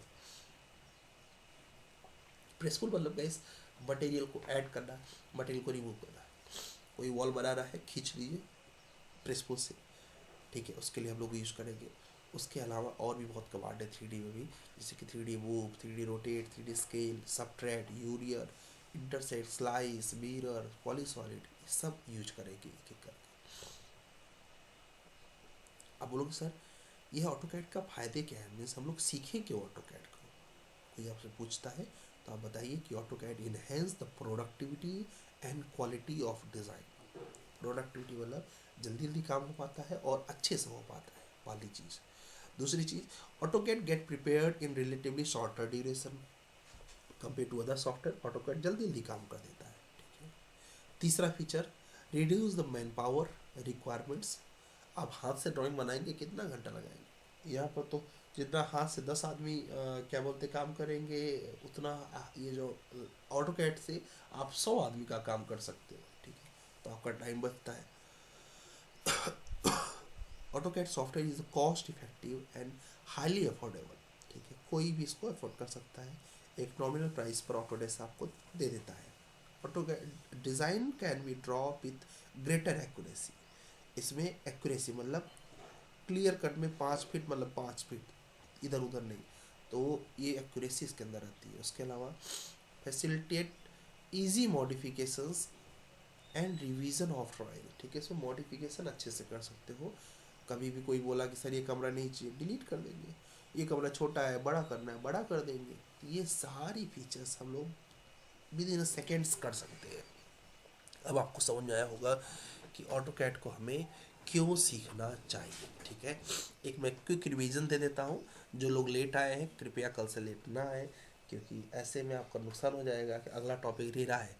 प्रेसफुल मतलब गाइस मटेरियल को ऐड करना, मटेरियल को रिमूव करना। कोई वॉल बनाना है, खींच लीजिए प्रेसफुल से। ठीक है, उसके लिए हम लोग यूज़ करेंगे। उसके अलावा और भी बहुत कमांड है 3D में भी, जैसे कि 3D move, 3D rotate, 3D scale, subtract, यूनियर, intersect, slice, mirror, polysolid, ये सब यूज करेंगे एक एक करके। अब बोलोगे सर यह ऑटोकैड का फायदे क्या है, मीन्स हम लोग सीखें क्यों ऑटोकैड को? कोई आपसे पूछता है तो आप बताइए कि AutoCAD enhance the productivity and quality of design. Productivity मतलब जल्दी जल्दी काम हो पाता है और अच्छे से हो पाता है वाली चीज़। दूसरी चीज़, AutoCAD get prepared in relatively shorter duration compare to other software. AutoCAD जल्दी जल्दी काम कर देता है। ठीक है। तीसरा feature, reduce the man power requirements. आप हाथ से ड्राइंग बनाएंगे कितना घंटा लगाएंगे? यहाँ पर तो जितना हाथ से 10 आदमी क्या बोलते काम करेंगे उतना ये जो ऑटोकैड से आप 100 आदमी का काम कर सकते हो। ठीक है, तो आपका टाइम बचता है। AutoCAD software is cost effective and highly affordable. ठीक है, कोई भी इसको अफोर्ड कर सकता है। एक नॉमिनल प्राइस पर ऑटोडेस्क आपको दे देता है। AutoCAD design can be draw with greater accuracy. इसमें एक्यूरेसी मतलब क्लियर कट में 5 फीट मतलब 5 फीट, इधर उधर नहीं, तो ये एक्यूरेसी इसके अंदर आती है। उसके अलावा facilitate easy modifications and revision of drawing. ठीक है, इसमें मॉडिफिकेशन अच्छे से कर सकते हो। कभी भी कोई बोला कि सर ये कमरा नहीं चाहिए, डिलीट कर देंगे। ये कमरा छोटा है, बड़ा करना है, बड़ा कर देंगे। ये सारी फीचर्स हम लोग विद इन सेकेंड्स कर सकते हैं। अब आपको समझ में आया होगा कि ऑटोकैड को हमें क्यों सीखना चाहिए। ठीक है, एक मैं क्विक रिवीजन दे देता हूँ। जो लोग लेट आए हैं कृपया कल से लेट ना आए, क्योंकि ऐसे में आपका नुकसान हो जाएगा कि अगला टॉपिक रेरा है,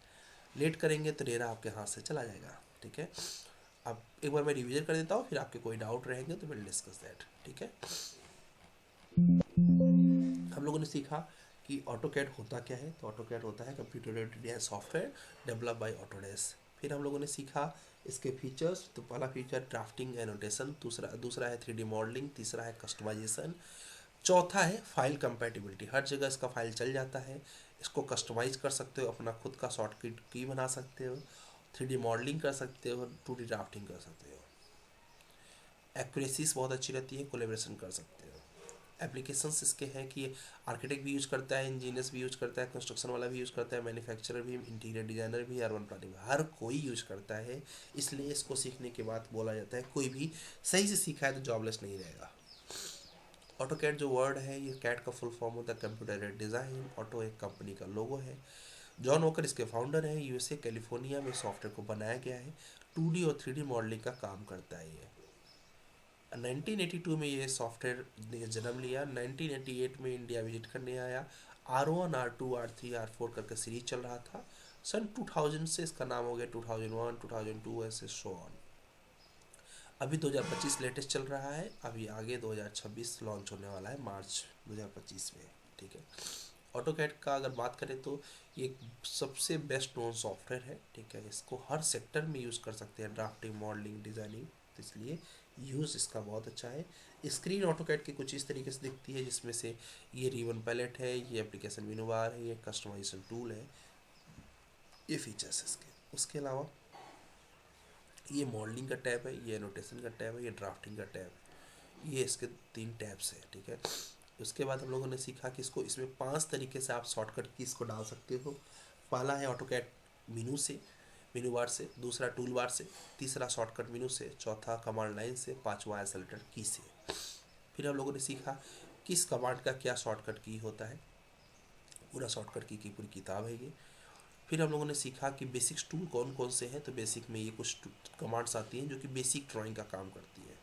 लेट करेंगे तो रेरा आपके हाथ से चला जाएगा। ठीक है, अब एक बार मैं रिवीजन कर देता हूँ, फिर आपके कोई डाउट रहेंगे तो विल डिस्कस दैट। ठीक है, हम लोगों ने सीखा कि ऑटोकैड होता क्या है। तो ऑटोकैड होता है computer aided software develop by Autodesk. फिर हम लोगों ने सीखा इसके फीचर्स। तो पहला फीचर ड्राफ्टिंग एनोटेशन, दूसरा है 3D मॉडलिंग, तीसरा है कस्टमाइजेशन, चौथा है फाइल कंपैटिबिलिटी। हर जगह इसका फाइल चल जाता है, इसको कस्टमाइज कर सकते हो, अपना खुद का शॉर्टकट की बना सकते हो, 3D मॉडलिंग कर सकते हो, 2D ड्राफ्टिंग कर सकते हो, एक्यूरेसीज बहुत अच्छी रहती है, कोलेब्रेशन कर सकते हो। एप्लीकेशंस इसके हैं कि आर्किटेक्ट भी यूज करता है, इंजीनियर्स भी यूज करता है, कंस्ट्रक्शन वाला भी यूज करता है, मैन्युफैक्चरर भी, इंटीरियर डिजाइनर भी, अर्बन प्लानिंग भी, हर कोई यूज करता है। इसलिए इसको सीखने के बाद बोला जाता है कोई भी सही से सीखा है तो जॉबलेस नहीं रहेगा। ऑटोकैड जो वर्ड है, ये कैट का फुल फॉर्म होता है कंप्यूटर एडेड डिज़ाइन। ऑटो एक कंपनी का लोगो है। जॉन वॉकर इसके फाउंडर हैं। यूएसए कैलिफोर्निया में सॉफ्टवेयर को बनाया गया है। 2D और 3D मॉडलिंग का काम करता है ये। 1982 में ये सॉफ्टवेयर ने जन्म लिया। 1988 में इंडिया विजिट करने आया। R1, R2, R3, R4 करके सीरीज चल रहा था। सन 2000 से इसका नाम हो गया 2001, 2002 ऐसे सो ऑन। अभी 2025 लेटेस्ट चल रहा है। अभी आगे 2026 लॉन्च होने वाला है मार्च 2025 में। ठीक है, ऑटोकैड का अगर बात करें तो ये एक सबसे बेस्ट नोन सॉफ्टवेयर है। ठीक है, इसको हर सेक्टर में यूज़ कर सकते हैं, ड्राफ्टिंग, मॉडलिंग, डिज़ाइनिंग, तो इसलिए यूज़ इसका बहुत अच्छा है। स्क्रीन ऑटोकैड की कुछ इस तरीके से दिखती है, जिसमें से ये रिबन पैलेट है, ये एप्लीकेशन मेनू बार है, ये कस्टमाइजेशन टूल है, ये फीचर्स इसके। उसके अलावा ये मॉडलिंग का टैब है, ये एनोटेशन का टैब है, ये ड्राफ्टिंग का टैब है, ये इसके 3 टैब्स हैं। ठीक है, उसके बाद हम लोगों ने सीखा कि इसको इसमें 5 तरीके से आप शॉर्टकट की इसको डाल सकते हो। पहला है ऑटोकैड मेनू से, मेनू बार से, दूसरा टूल बार से, तीसरा शॉर्टकट मेनू से, चौथा कमांड लाइन से, पांचवा आइसोलेटेड की से। फिर हम लोगों ने सीखा किस कमांड का क्या शॉर्टकट की होता है, पूरा शॉर्टकट की पूरी किताब है ये। फिर हम लोगों ने सीखा कि बेसिक्स टूल कौन कौन से हैं। तो बेसिक में ये कुछ कमांड्स आती हैं जो कि बेसिक ड्राइंग का काम करती है।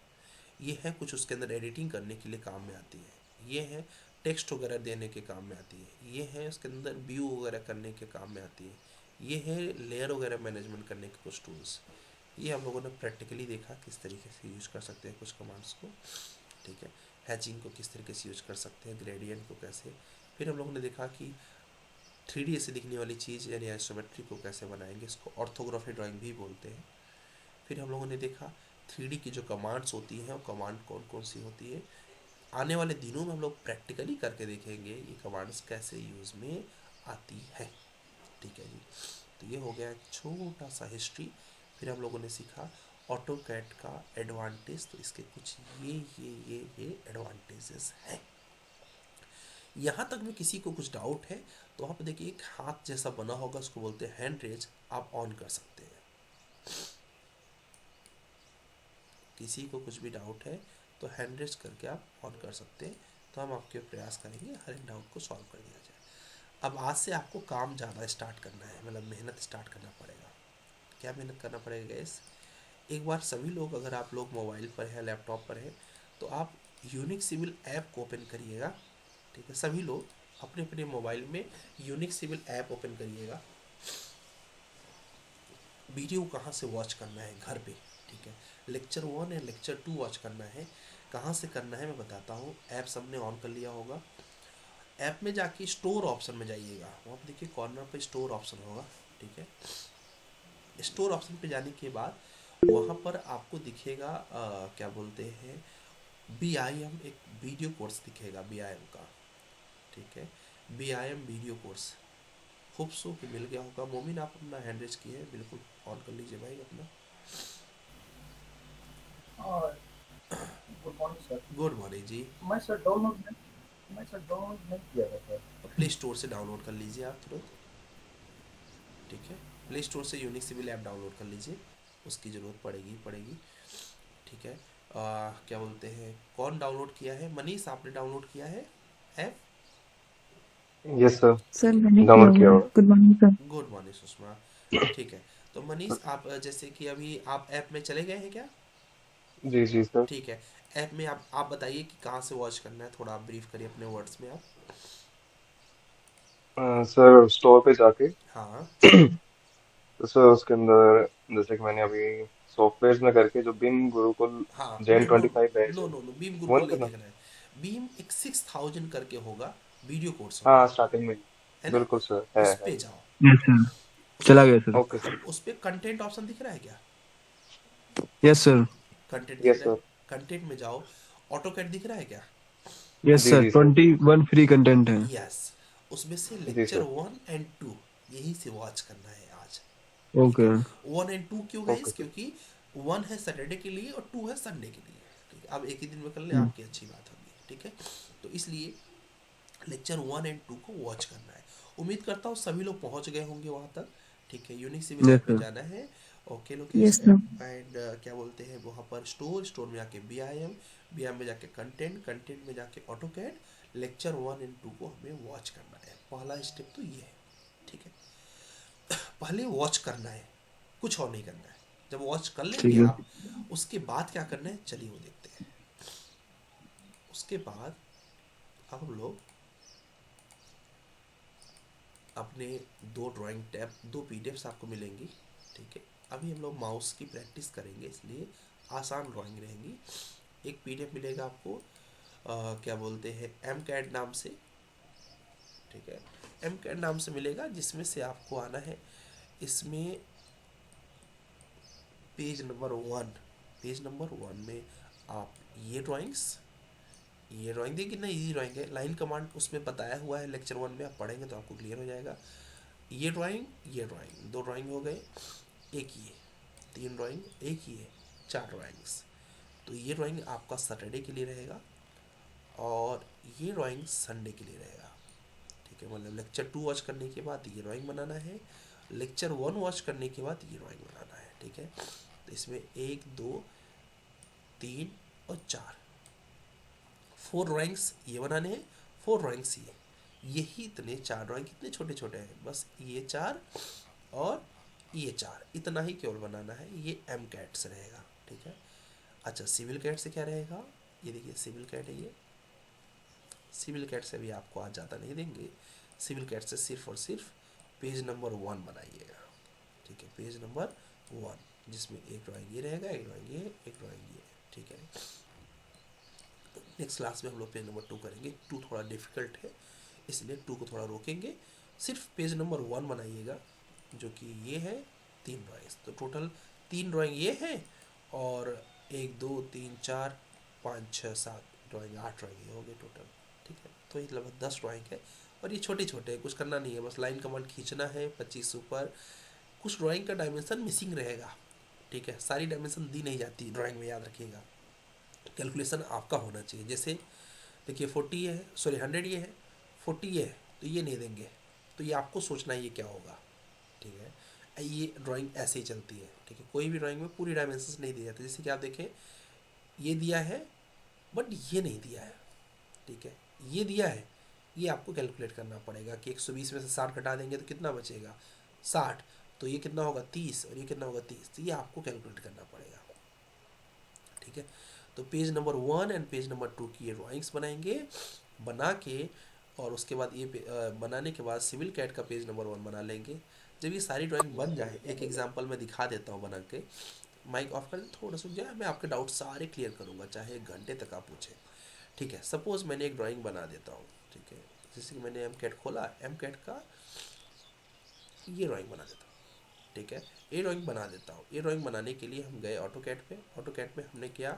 ये है कुछ उसके अंदर एडिटिंग करने के लिए काम में आती है। ये है टेक्स्ट वगैरह देने के काम में आती है। ये है उसके अंदर व्यू वगैरह करने के काम में आती है। ये है लेयर वगैरह मैनेजमेंट करने के कुछ टूल्स। ये हम लोगों ने प्रैक्टिकली देखा किस तरीके से यूज कर सकते हैं कुछ कमांड्स को, ठीक है। हैचिंग को किस तरीके से यूज कर सकते हैं, ग्रेडियंट को कैसे। फिर हम लोगों ने देखा कि 3D से दिखने वाली चीज़ यानी आइसोमेट्री को कैसे बनाएंगे, इसको ऑर्थोग्राफी ड्राइंग भी बोलते हैं। फिर हम लोगों ने देखा 3D की जो कमांड्स होती हैं वो कमांड कौन कौन सी होती है। आने वाले दिनों में हम लोग प्रैक्टिकली करके देखेंगे ये कमांड्स कैसे यूज़ में आती है, ठीक है जी। तो ये हो गया एक छोटा सा हिस्ट्री। फिर हम लोगों ने सीखा ऑटो कैड का एडवांटेज, तो इसके कुछ ये एडवांटेजेस हैं। यहाँ तक में किसी को कुछ डाउट है तो वहाँ पे देखिए एक हाथ जैसा बना होगा, उसको बोलते हैं हैंड रेज, आप ऑन कर सकते हैं। किसी को कुछ भी डाउट है तो हैंड रेज करके आप ऑन कर सकते हैं, तो हम आपके प्रयास करेंगे हर एक डाउट को सॉल्व कर दिया जाए। अब आज से आपको काम ज़्यादा स्टार्ट करना है, मतलब मेहनत स्टार्ट करना पड़ेगा। क्या मेहनत करना पड़ेगा गैस? एक बार सभी लोग, अगर आप लोग मोबाइल पर है लैपटॉप पर है तो आप यूनिक सिविल ऐप को ओपन करिएगा, ठीक है। सभी लोग अपने अपने मोबाइल में यूनिक सिविल ऐप ओपन करिएगा। वीडियो कहाँ से वॉच करना है घर पे, ठीक है। लेक्चर 1 या लेक्चर 2 वॉच करना है, कहाँ से करना है मैं बताता हूँ। ऐप सबने ऑन कर लिया होगा। ऐप में जाके स्टोर ऑप्शन में जाइएगा, वहाँ पे देखिए कॉर्नर पे स्टोर ऑप्शन होगा, ठीक है। स्टोर ऑप्शन पे जाने के बाद वहाँ पर आपको दिखेगा क्या बोलते हैं BIM, एक वीडियो कोर्स दिखेगा BIM का, ठीक है। BIM video course hope so कि मिल गया होगा। मोमिन आप अपना हैंड रेज किए हैं, बिल्कुल ऑन कर लीजिए भाई अपना। Good morning sir. Good morning ji. मैं सर डाउनलोड नहीं किया था सर। प्ले स्टोर से डाउनलोड कर लीजिए आप तुरंत, ठीक है। प्ले स्टोर से यूनिक सिविल ऐप डाउनलोड कर लीजिए, उसकी ज़रूरत पड़ेगी, ठीक है। क्या बोलते हैं, कौन डाउनलोड किया है? मनीष आपने डाउनलोड किया है ऐप? यस सर, सर मैंने किया डाउनलोड किया हुआ है। हुआ good morning sir. Good morning Sushma, ठीक है। तो मनीष आप जैसे कि अभी आप ऐप में चले गए हैं क्या? है। जी जी सर। ठीक है। ऐप में आप बताइए कि कहाँ से वॉच करना है, थोड़ा आप ब्रीफ करिए अपने वर्ड्स में आप। सर स्टोर पे जाके हाँ तो सर उसके अंदर जैसे कि मैंने अभी सॉफ्टवेयर में करके जो बिम गुरुकुल हाँ, जेन नो नो 25 बैच नो है नो नो बीम वो गुरुकुल नहीं नहीं करना। देखना है। बीम एक 6000 करके होगा, वीडियो कोर्स होगा, हाँ स्टार्टिंग में। है ना। बिल्कुल सर, है उस है। पे जाओ। यस सर, उस चला पे गया सर। Okay sir. उस पे कंटेंट ऑप्शन दिख रहा है क्या? Yes sir. कंटेंट दिख यस रहा है, सर। कंटेंट में जाओ। ऑटो कैट दिख रहा है क्या? यस जी सर, जी सर। 21 फ्री कंटेंट है। यस। उसमें से जी लेक्चर सर। 1 एंड 2 यही से वॉच करना है आज, ठीक ओके। है। 1 एंड 2 क्यों ओके गाइस? सर। क्योंकि 1 है सैटरडे के लिए और 2 है संडे के लिए, ठीक है। अब एक ही दिन में कर ले, हम्म, आपकी अच्छी बात होगी, ठीक है। तो इसलिए लेक्चर 1 एंड 2 को वॉच करना है। उम्मीद करता हूँ सभी लोग पहुँच गए होंगे वहाँ तक, ठीक है। यूनिक सिविल यस ऐप में सर। जाना है, okay yes location, sir. And क्या बोलते हैं वहाँ पर स्टोर में जाके BIM में जाके कंटेंट में जाके ऑटो कैड। लेक्चर 1 एंड 2 को हमें वॉच करना है। पहला स्टेप तो ये है, ठीक है। पहले वॉच करना है, कुछ और नहीं करना है। जब वॉच कर लेंगे ठीक है। आप, उसके बाद क्या करना है चलिए वो देखते हैं। उसके बाद अब हम लोग अपने दो PDFs आपको मिलेंगी, ठीक है। अभी हम लोग माउस की प्रैक्टिस करेंगे, इसलिए आसान ड्राइंग रहेंगी। एक PDF मिलेगा आपको क्या बोलते हैं MCAD नाम से, ठीक है। MCAD नाम से मिलेगा, जिसमें से आपको आना है इसमें पेज नंबर 1 में आप ये ड्राइंग देखिए कितना इजी ड्राइंग है। लाइन कमांड उसमें बताया हुआ है, लेक्चर 1 में आप पढ़ेंगे तो आपको क्लियर हो जाएगा। ये ड्राइंग 2 ड्राइंग हो गए, एक ये 3 ड्राइंग, एक ये 4 ड्राइंग्स। तो ये ड्राइंग आपका सैटरडे के लिए रहेगा और ये ड्राइंग संडे के लिए रहेगा, ठीक है। मतलब लेक्चर 2 वॉच करने के बाद ये ड्राइंग बनाना है, लेक्चर 1 वॉच करने के बाद ये ड्राइंग बनाना है, ठीक है। तो इसमें 1 2 3 और 4 ड्राइंग्स ये बनाने हैं, 4 ड्राइंग्स यही इतने 4 ड्राइंग कितने छोटे छोटे हैं, बस ये 4 और ये 4 इतना ही केवल बनाना है। ये MCAD से रहेगा, ठीक है। अच्छा सिविल कैट से क्या रहेगा? ये देखिए सिविल कैट है ये, सिविल कैट से भी आपको आज ज़्यादा नहीं देंगे, सिविल कैट से सिर्फ और सिर्फ पेज नंबर 1 बनाइएगा, ठीक है, पेज नंबर 1, जिसमें एक ड्राइंग ये रहेगा, एक ड्राइंग ये, एक ड्राइंग ये, ठीक है। नेक्स्ट क्लास में हम लोग पेज नंबर 2 करेंगे। 2 थोड़ा डिफिकल्ट है, इसलिए 2 को थोड़ा रोकेंगे। सिर्फ पेज नंबर 1 बनाइएगा, जो कि ये है 3 ड्राइंग्स। तो टोटल 3 ड्राइंग ये है, और 1 2 3 4 5 6 7 ड्राइंग, 8 ड्राइंग ये हो गए टोटल, ठीक है। तो ये लगभग 10 ड्राइंग है, और ये छोटे छोटे हैं, कुछ करना नहीं है, बस लाइन कमांड खींचना है 25 ऊपर। कुछ ड्राइंग का डायमेंशन मिसिंग रहेगा, ठीक है, सारी डायमेंशन दी नहीं जाती ड्राइंग में, याद रखिएगा। कैलकुलेशन आपका होना चाहिए। जैसे देखिए 40 है, सॉरी 100 ये है, 40 ये है, तो ये नहीं देंगे, तो ये आपको सोचना है ये क्या होगा, ठीक है। ये ड्राइंग ऐसे ही चलती है, ठीक है, कोई भी ड्राइंग में पूरी डायमेंशंस नहीं दी जाती। जैसे कि आप देखें ये दिया है बट ये नहीं दिया है, ठीक है, ये दिया है, ये आपको कैलकुलेट करना पड़ेगा कि 120 में से 60 घटा देंगे तो कितना बचेगा 60, तो ये कितना होगा 30, और ये कितना होगा 30, तो ये आपको कैलकुलेट करना पड़ेगा, ठीक है। तो page number 1 and page number 2 की ये ड्राइंग्स बनाएंगे, बना के, और उसके बाद ये बनाने के बाद सिविल कैट का पेज नंबर 1 बना लेंगे। जब ये सारी ड्राइंग बन जाए, एक एग्जांपल मैं दिखा देता हूँ बना के। माइक ऑफ कर, थोड़ा सुन जाए, मैं आपके डाउट सारे क्लियर करूँगा, चाहे 1 घंटे तक आप पूछें, ठीक है। सपोज मैंने एक ड्राइंग बना देता हूँ, ठीक है, जैसे कि मैंने एम कैट खोला, एम कैट का ये ड्राइंग बना देता हूँ, ठीक है, ये ड्राइंग बना देता हूँ। ये ड्राइंग बनाने के लिए हम गए ऑटो कैट पे, ऑटो कैट में हमने क्या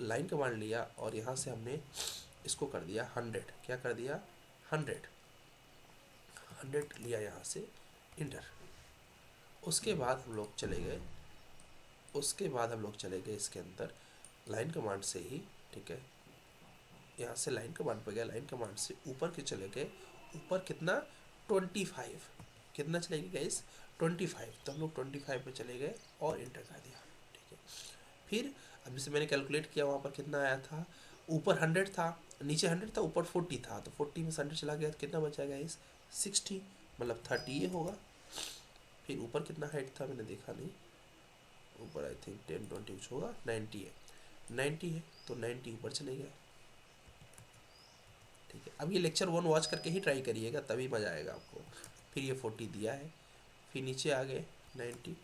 लाइन कमांड लिया, और यहाँ से हमने इसको कर दिया 100, क्या कर दिया 100 लिया यहाँ से, इंटर। उसके बाद हम लोग चले गए, इसके अंदर लाइन कमांड से ही, ठीक है, यहाँ से लाइन कमांड पे गए, लाइन कमांड से ऊपर के चले गए, ऊपर कितना 25, कितना चले गए गाइस 25, तो हम लोग 25 पे चले गए और इंटर कर दिया, ठीक है। फिर अब जैसे मैंने कैलकुलेट किया, वहाँ पर कितना आया था, ऊपर 100 था, नीचे 100 था, ऊपर 40 था, तो 40 में 100 चला गया तो कितना बचा गाइस 60, मतलब 30 ये होगा। फिर ऊपर कितना हाइट था मैंने देखा नहीं, ऊपर आई थिंक 10 20 कुछ होगा, 90 है, 90 है तो 90 ऊपर चले गए, ठीक है। अब ये लेक्चर 1 वॉच करके ही ट्राई करिएगा, तभी मज़ा आएगा आपको। फिर ये 40 दिया है, फिर नीचे आ गए 90,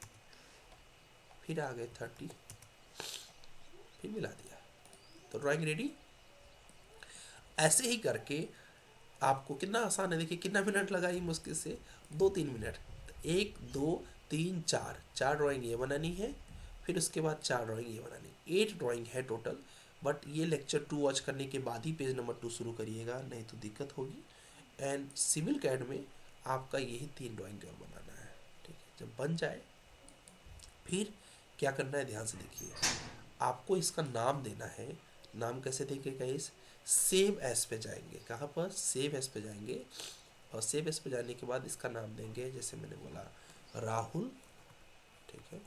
फिर आ गए 30, फिर मिला दिया, तो ड्राइंग रेडी। ऐसे ही करके आपको कितना आसान है, देखिए कितना मिनट लगा ही मुश्किल से 2-3 मिनट। 1 2 3 4 ड्राइंग ये बनानी है, फिर उसके बाद 4 ड्राइंग ये बनानी, 8 ड्राइंग है टोटल। बट ये लेक्चर 2 वॉच करने के बाद ही पेज नंबर 2 शुरू करिएगा, नहीं तो दिक्कत होगी। एंड सिविल कैड में आपका यही 3 ड्राइंग और बनाना है, ठीक है। जब बन जाए फिर क्या करना है, ध्यान से देखिए, आपको इसका नाम देना है। नाम कैसे देंगे गाइस, सेव एज पे जाएंगे, कहाँ पर सेव एज पे जाएंगे, और सेव एज पे जाने के बाद इसका नाम देंगे, जैसे मैंने बोला राहुल, ठीक है,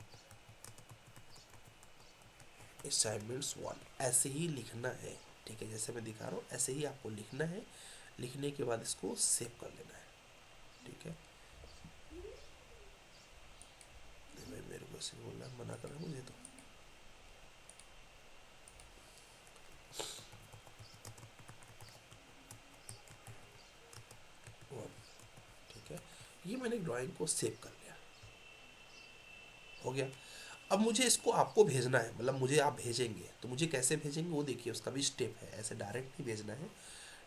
असाइनमेंट्स 1, ऐसे ही लिखना है, ठीक है, जैसे मैं दिखा रहा हूँ ऐसे ही आपको लिखना है। लिखने के बाद इसको सेव कर लेना है, ठीक है। मेरे को ऐसे बोलना मना कर रहा है मुझे, तो ठीक है, ये मैंने ड्राइंग को सेव कर लिया, हो गया। अब मुझे इसको आपको भेजना है, मतलब मुझे आप भेजेंगे, तो मुझे कैसे भेजेंगे वो देखिए, उसका भी स्टेप है, ऐसे डायरेक्ट नहीं भेजना है,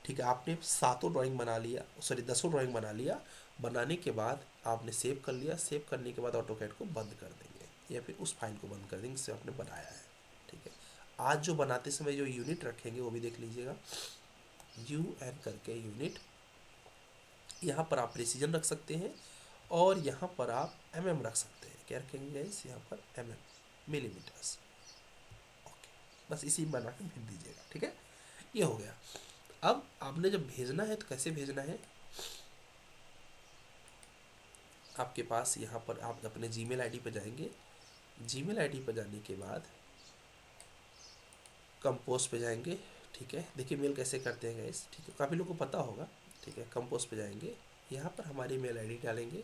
ठीक है। आपने 7 ड्राइंग बना लिया, सॉरी 10 ड्राइंग बना लिया, बनाने के बाद आपने सेव कर लिया, सेव करने के बाद ऑटोकैड को बंद कर देंगे, या फिर उस फाइल को बंद कर देंगे जिसे आपने बनाया है, ठीक है। आज जो बनाते समय जो यूनिट रखेंगे वो भी देख लीजिएगा, UN करके यूनिट, यहाँ पर आप प्रेसिजन रख सकते हैं, और यहाँ पर आप mm रख सकते हैं, क्या रखेंगे गाइस, यहाँ पर mm मिलीमीटर्स, ओके, बस इसी बना के भेज दीजिएगा, ठीक है। ये हो गया। अब आपने जब भेजना है तो कैसे भेजना है, आपके पास यहाँ पर आप अपने जीमेल आईडी पर जाएंगे, जीमेल आईडी पर जाने के बाद कंपोज पे जाएंगे, ठीक है। देखिए मेल कैसे करते हैं गाइस, ठीक है, काफ़ी लोगों को पता होगा, ठीक है। कंपोज पे जाएंगे, यहाँ पर हमारी मेल आईडी डालेंगे,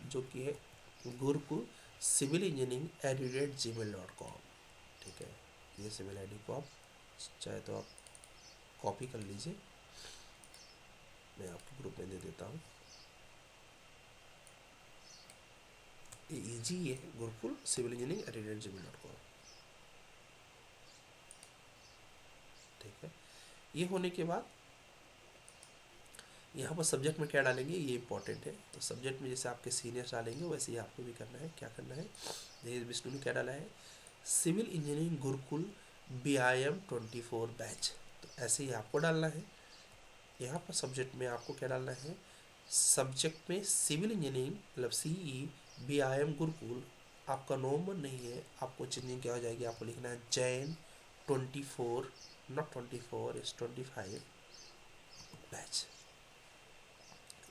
जो कि है गुरुकुल सिविल इंजीनियरिंग @gmail.com, ठीक है। ये सिविल आईडी को आप चाहे तो आप कॉपी कर लीजिए, मैं आपके ग्रुप में दे देता हूँ। EG है गुरुकुल सिविल इंजीनियरिंग @gmail.com। ठीक है, ये होने के बाद यहाँ पर सब्जेक्ट में क्या डालेंगे ये इंपॉर्टेंट है। तो सब्जेक्ट में जैसे आपके सीनियर्स डालेंगे वैसे ही आपको भी करना है। क्या करना है, जैसे विष्णु ने क्या डाला है, civil engineering Gurukul BIM 24 batch, तो ऐसे ही आपको डालना है। यहाँ पर सब्जेक्ट में आपको क्या डालना है, सब्जेक्ट में सिविल इंजीनियरिंग मतलब CE BIM गुरुकुल, आपका नवंबर नहीं है, आपको चेंजिंग क्या हो जाएगी, आपको लिखना है जैन 24, नॉट 24 इस 25 बैच।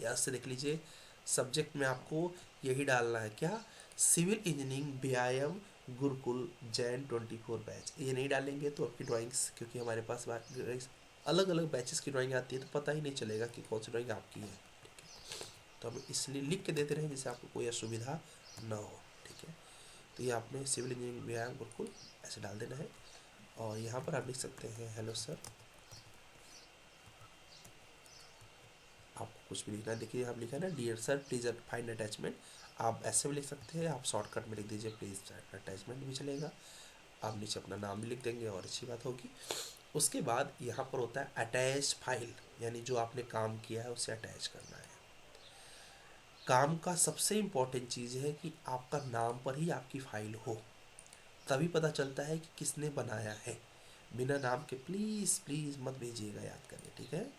यहाँ से देख लीजिए सब्जेक्ट में आपको यही डालना है, क्या, civil engineering BIM Gurukul Jain 24 batch. ये नहीं डालेंगे तो आपकी ड्राइंग्स, क्योंकि हमारे पास अलग अलग बैचेस की ड्राइंग आती है तो पता ही नहीं चलेगा कि कौन सी ड्राइंग आपकी है। ठीक है, तो हम इसलिए लिख के देते रहें जिससे आपको कोई असुविधा ना हो। ठीक है, तो ये आपने सिविल इंजीनियरिंग BIM गुरुकुल ऐसे डाल देना है। और यहाँ पर आप लिख सकते हैं हेलो सर, आपको कुछ भी लिखना है, देखिए आप लिखा है ना dear sir please find attachment, आप ऐसे भी लिख सकते हैं, आप शॉर्टकट में लिख दीजिए प्लीज़ अटैचमेंट भी चलेगा। आप नीचे अपना नाम भी लिख देंगे और अच्छी बात होगी। उसके बाद यहाँ पर होता है अटैच फाइल, यानी जो आपने काम किया है उसे अटैच करना है। काम का सबसे इम्पोर्टेंट चीज़ है कि आपका नाम पर ही आपकी फाइल हो, तभी पता चलता है कि किसने बनाया है। बिना नाम के प्लीज़ प्लीज़ मत भेजिएगा, याद करें। ठीक है,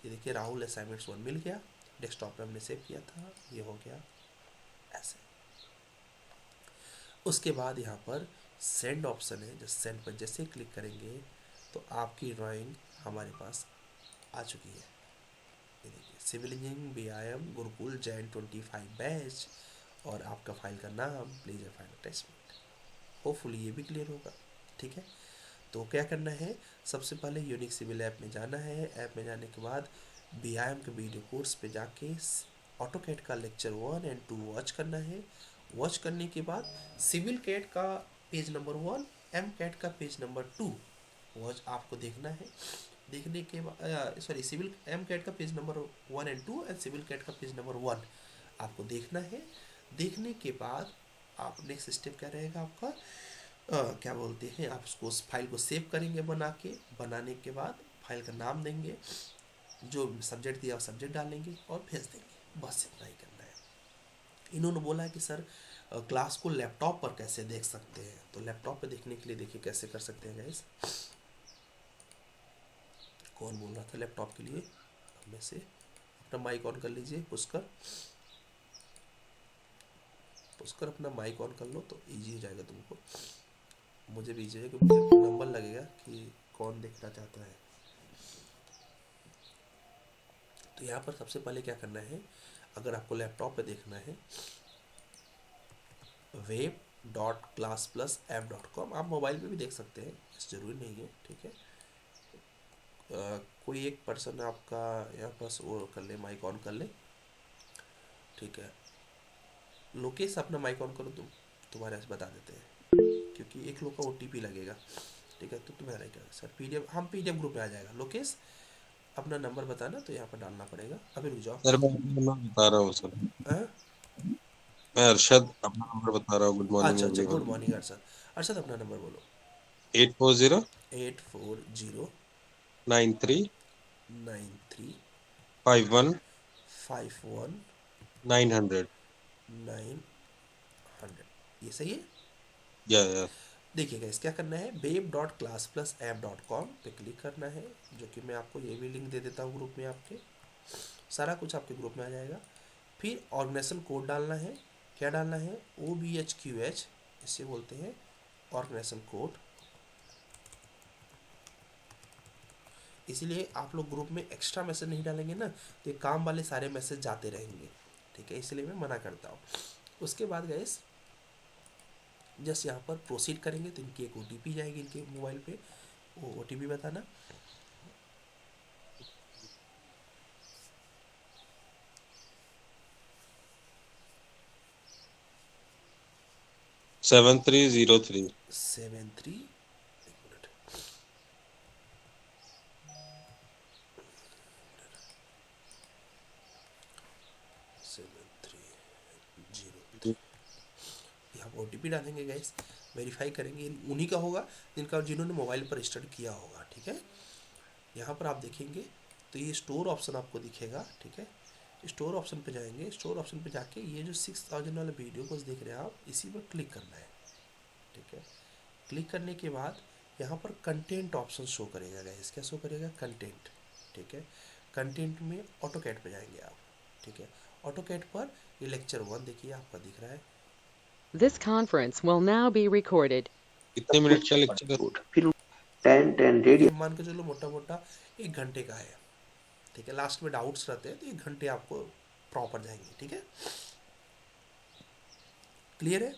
ये देखिए राहुल असाइनमेंट्स 1 मिल गया, डेस्कटॉप पे हमने सेव किया था, ये हो गया ऐसे। उसके बाद यहाँ पर सेंड ऑप्शन है, जो सेंड पर जैसे क्लिक करेंगे तो आपकी ड्राइंग हमारे पास आ चुकी है। ये देखिए civil engineering BIM Gurukul Jain 25 batch और आपका फाइल का नाम प्लीज फाइल अटैचमेंट। होपफुली ये भी क्लियर होगा। ठीक है, तो क्या करना है, सबसे पहले यूनिक सिविल ऐप में जाना है। ऐप में जाने के बाद BIM के वीडियो कोर्स पे जाके ऑटोकैड का लेक्चर 1 और 2 वॉच करना है। वॉच करने के बाद सिविल कैड का पेज नंबर 1, MCAT का पेज नंबर 2 वॉच आपको देखना है। देखने के बाद सिविल MCAT का पेज नंबर 1 और 2 और सिविल कैड का पेज नंबर 1 आपको देखना है। देखने के बाद आप नेक्स्ट स्टेप क्या रहेगा आपका, क्या बोलते हैं, आप उसको उस फाइल को सेव करेंगे बनाने के बाद फाइल का नाम देंगे, जो सब्जेक्ट दिया सब्जेक्ट डालेंगे और भेज देंगे। बस इतना ही करना है। इन्होंने बोला है कि सर क्लास को लैपटॉप पर कैसे देख सकते हैं, तो लैपटॉप पे देखने के लिए देखिए कैसे कर सकते हैं गाइस। कौन बोल रहा था लैपटॉप के लिए, हमें से अपना माइक ऑन कर लीजिए, पुष्कर अपना माइक ऑन कर लो तो इजी हो जाएगा तुमको, मुझे भी इजी है क्योंकि मुझे नंबर लगेगा कि कौन देखना चाहता है। तो यहाँ पर सबसे पहले क्या करना है, अगर आपको लैपटॉप पे देखना है web.classplus.app.com, आप मोबाइल पे भी देख सकते हैं, ज़रूरी नहीं है। ठीक है, कोई एक पर्सन आपका यहाँ पास वो कर ले, माइक ऑन कर ले। ठीक है, लोकेश अपना माइक ऑन करो, तुम्हारे ऐसे बता देते हैं क्योंकि एक लोग का OTP लगेगा। ठीक है, तो तुम्हारा क्या सर PDF, हम PDF ग्रुप में आ जाएगा। लोकेश अपना नंबर बताना, तो यहाँ पर डालना पड़ेगा। अभी रुक जाओ सर, मैं बता रहा हूँ सर। हाँ? मैं अरशद अपना नंबर बता रहा हूँ। गुड मॉर्निंग अच्छा, गुड एवरीवन। मॉर्निंग अर्षद अपना नंबर बोलो। 840 840 93 93 51 51 900। 900, ये सही है। या देखिए गाइस क्या करना है, web.classplusapp.com पे क्लिक करना है, जो कि मैं आपको ये भी लिंक दे देता हूँ ग्रुप में, आपके सारा कुछ आपके ग्रुप में आ जाएगा। फिर ऑर्गेनाइजेशन कोड डालना है। क्या डालना है, OBHQH, इसे बोलते हैं ऑर्गेनाइजेशन कोड। इसीलिए आप लोग ग्रुप में एक्स्ट्रा मैसेज नहीं डालेंगे ना, तो ये काम वाले सारे मैसेज जाते रहेंगे। ठीक है, इसलिए मैं मना करता हूँ। उसके बाद गाइस जस्ट यहाँ पर प्रोसीड करेंगे तो इनकी एक OTP जाएगी इनके मोबाइल पे, वो OTP बताना। सेवन 7303। 73, एक मिनट, यहाँ पर OTP डालेंगे गाइस, वेरीफाई करेंगे, उन्हीं का होगा जिन्होंने मोबाइल पर रजिस्टर्ड किया होगा, ठीक है। यहाँ पर आप देखेंगे तो ये स्टोर ऑप्शन आपको दिखेगा, ठीक है। स्टोर ऑप्शन पे जाएंगे, स्टोर ऑप्शन पे जाके ये जो 6000 वाला वीडियो को देख रहे हैं आप, इसी पर क्लिक करना है, ठीक है। क्लिक करने के बाद यहाँ पर कंटेंट ऑप्शन शो करेगा गाइस, क्या शो करेगा, कंटेंट, ठीक है। कंटेंट में ऑटोकैड पे जाएंगे आप, ठीक है। ऑटोकैड पर ये लेक्चर 1 देखिए आपका दिख रहा है। This conference will now be recorded. कितने मिनट का लेक्चर? फिर 10 रेडियो मान के चलो मोटा मोटा 1 घंटे का है, ठीक है। लास्ट में डाउट्स रहते हैं तो 1 घंटे आपको प्रॉपर जाएंगे, ठीक है। क्लियर है?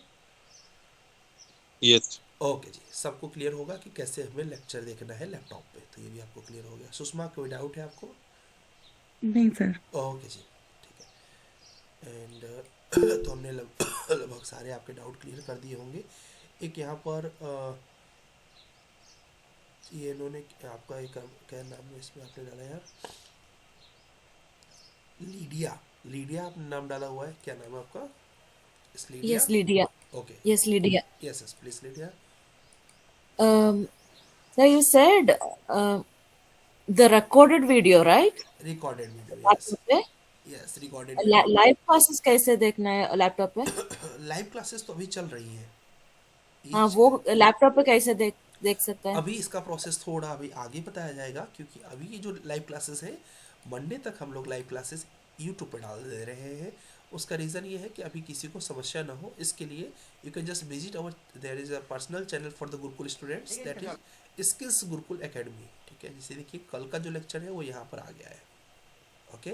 यस। ओके जी, सबको क्लियर होगा कि कैसे हमें लेक्चर देखना है लैपटॉप पे, तो ये भी आपको क्लियर हो गया। सुषमा, कोई डाउट है आपको? नहीं सर। ओके जी, ठीक है। एंड तो हमने लगभग सारे आपके डाउट क्लियर कर दिए होंगे। एक यहाँ पर ये इन्होंने आपका एक क्या नाम है इसमें आपने डाला यार, लीडिया आपने नाम डाला हुआ है, क्या नाम है आपका? Yes, Lydia. Okay. Yes, Lydia. Yes, please, Lydia. So you said the recorded video, right? Recorded video, yes. Laptop पे? Yes, recorded video. Live classes कैसे देखना है लैपटॉप पे? लाइव क्लासेस तो अभी चल रही हैं। हाँ, वो लैपटॉप पे कैसे देख सकते हैं? अभी इसका प्रोसेस थोड़ा अभी आगे बताया जाएगा, क्योंकि अभी ये जो लाइव क्लासेस है, मंडे तक हम लोग लाइव क्लासेस यूट्यूब पे डाल दे रहे हैं। उसका रीज़न ये है कि अभी किसी को समस्या ना हो, इसके लिए you can just visit our, there is a personal channel for the Gurukul students, that is skills Gurukul academy, ठीक है। जैसे देखिए कल का जो लेक्चर है वो यहाँ पर आ गया है, ओके।